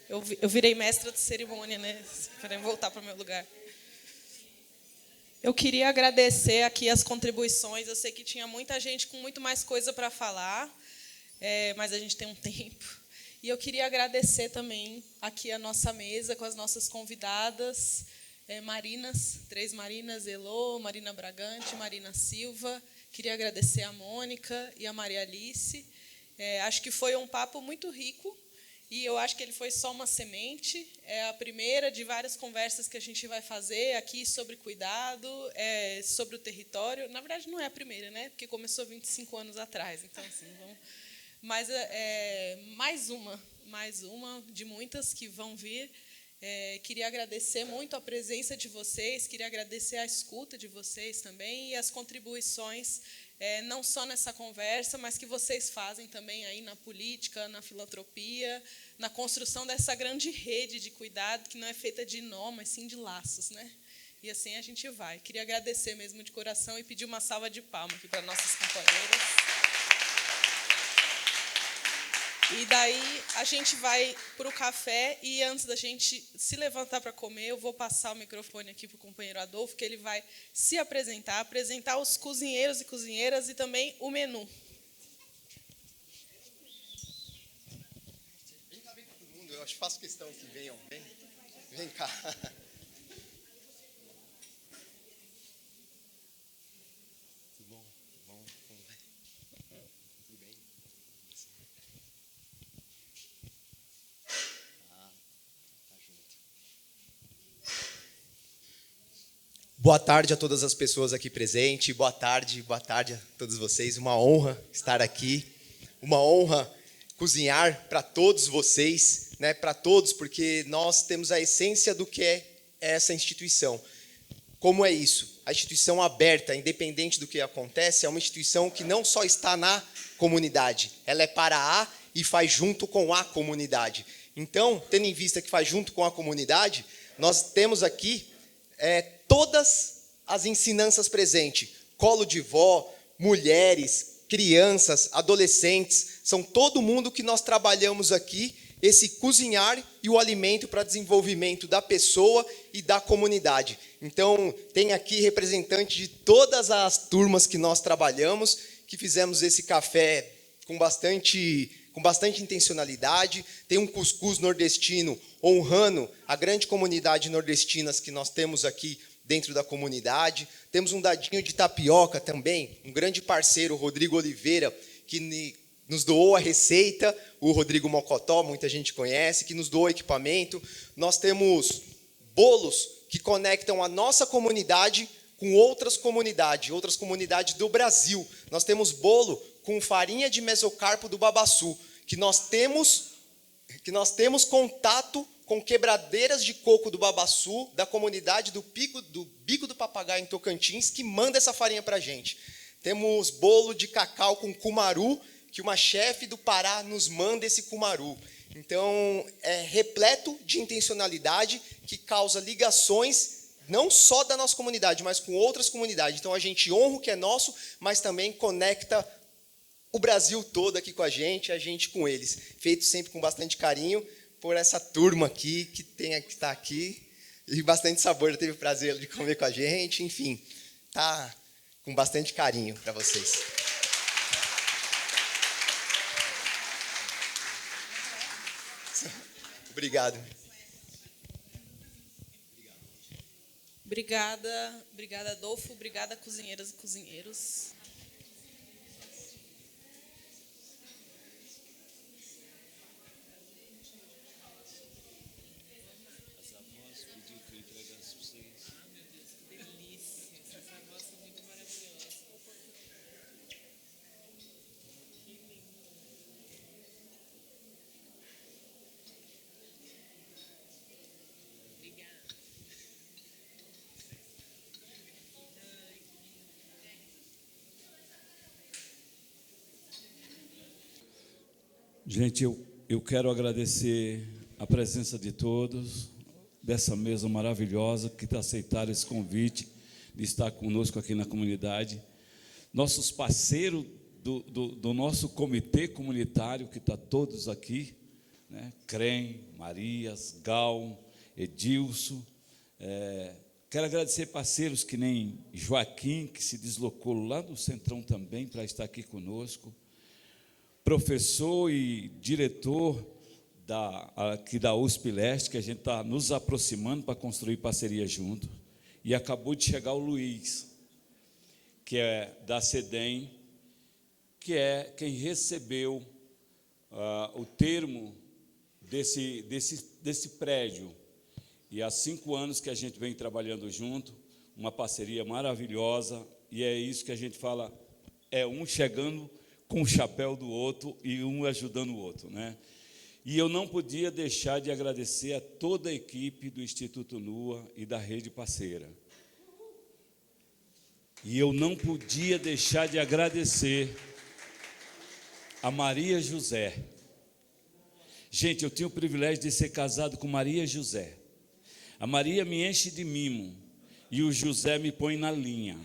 Eu virei mestra de cerimônia, né? Para voltar para o meu lugar. Eu queria agradecer aqui as contribuições. Eu sei que tinha muita gente com muito mais coisa para falar, mas a gente tem um tempo. E eu queria agradecer também aqui a nossa mesa com as nossas convidadas, Marinas, 3 Marinas, Elô, Marina Bragante, Marina Silva. Queria agradecer a Mônica e a Maria Alice. Acho que foi um papo muito rico e eu acho que ele foi só uma semente. É a primeira de várias conversas que a gente vai fazer aqui sobre cuidado, sobre o território. Na verdade, não é a primeira, né? Porque começou 25 anos atrás. Então, assim, mas mais uma de muitas que vão vir. Queria agradecer muito a presença de vocês, queria agradecer a escuta de vocês também e as contribuições, não só nessa conversa, mas que vocês fazem também aí na política, na filantropia, na construção dessa grande rede de cuidado, que não é feita de nó, mas sim de laços, né? E assim a gente vai. Queria agradecer mesmo de coração e pedir uma salva de palmas aqui para nossas companheiras. E daí a gente vai para o café e antes da gente se levantar para comer, eu vou passar o microfone aqui para o companheiro Adolfo, que ele vai se apresentar os cozinheiros e cozinheiras e também o menu. Vem cá todo mundo, eu faço questão que venham, vem cá. Tudo bom? Como vai? Tudo bem? Boa tarde a todas as pessoas aqui presentes. Boa tarde a todos vocês. Uma honra estar aqui. Uma honra cozinhar para todos vocês, né? Para todos, porque nós temos a essência do que é essa instituição. Como é isso? A instituição aberta, independente do que acontece, é uma instituição que não só está na comunidade, ela é para a e faz junto com a comunidade. Então, tendo em vista que faz junto com a comunidade, nós temos aqui todas as ensinanças presentes. Colo de vó, mulheres, crianças, adolescentes, são todo mundo que nós trabalhamos aqui, esse cozinhar e o alimento para desenvolvimento da pessoa e da comunidade. Então, tem aqui representante de todas as turmas que nós trabalhamos, que fizemos esse café com bastante intencionalidade. Tem um cuscuz nordestino honrando a grande comunidade nordestina que nós temos aqui dentro da comunidade. Temos um dadinho de tapioca também, um grande parceiro, Rodrigo Oliveira, que nos doou a receita, o Rodrigo Mocotó, muita gente conhece, que nos doou equipamento. Nós temos bolos que conectam a nossa comunidade com outras comunidades do Brasil. Nós temos bolo com farinha de mesocarpo do babaçu, que nós temos contato com quebradeiras de coco do babaçu, da comunidade do Bico do Papagaio, em Tocantins, que manda essa farinha para a gente. Temos bolo de cacau com cumaru, que uma chefe do Pará nos manda esse cumaru. Então, é repleto de intencionalidade que causa ligações, não só da nossa comunidade, mas com outras comunidades. Então, a gente honra o que é nosso, mas também conecta o Brasil todo aqui com a gente com eles. Feito sempre com bastante carinho por essa turma aqui, que está aqui, e bastante sabor, teve o prazer de comer com a gente, enfim, tá com bastante carinho para vocês. Obrigado. Obrigada, Adolfo. Obrigada, cozinheiras e cozinheiros. Gente, eu quero agradecer a presença de todos, dessa mesa maravilhosa, que aceitaram esse convite de estar conosco aqui na comunidade. Nossos parceiros do nosso comitê comunitário, que está todos aqui, né? CREM, Marias, Gal, Edilson. Quero agradecer parceiros que nem Joaquim, que se deslocou lá do Centrão também para estar aqui conosco. Professor e diretor aqui da USP Leste, que a gente está nos aproximando para construir parceria junto. E acabou de chegar o Luiz, que é da CEDEM, que é quem recebeu o termo desse prédio. E há 5 anos que a gente vem trabalhando junto, uma parceria maravilhosa, e é isso que a gente fala, é um chegando com o chapéu do outro e um ajudando o outro, né? E eu não podia deixar de agradecer a toda a equipe do Instituto NUA e da Rede Parceira. E eu não podia deixar de agradecer a Maria José. Gente, eu tinha o privilégio de ser casado com Maria José. A Maria me enche de mimo e o José me põe na linha.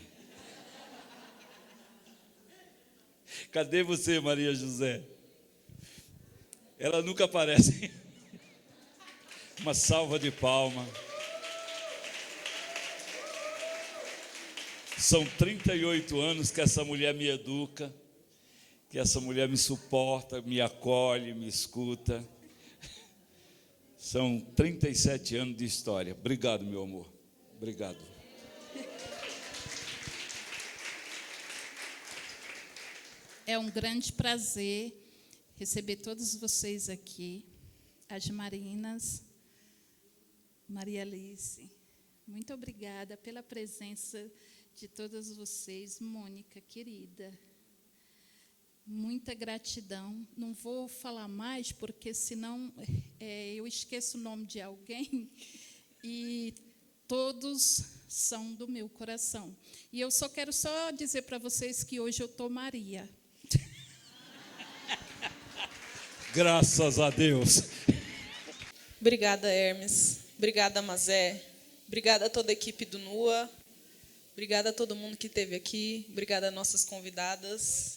Cadê você, Maria José? Ela nunca aparece. Uma salva de palmas. São 38 anos que essa mulher me educa, que essa mulher me suporta, me acolhe, me escuta. São 37 anos de história. Obrigado, meu amor. Obrigado. É um grande prazer receber todos vocês aqui, as Marinas, Maria Alice, Muito obrigada pela presença de todas vocês. Mônica, querida, muita gratidão. Não vou falar mais, porque senão eu esqueço o nome de alguém, e todos são do meu coração. E eu só quero dizer para vocês que hoje eu estou Maria. Graças a Deus. Obrigada, Hermes. Obrigada, Mazé. Obrigada a toda a equipe do NUA. Obrigada a todo mundo que esteve aqui. Obrigada a nossas convidadas.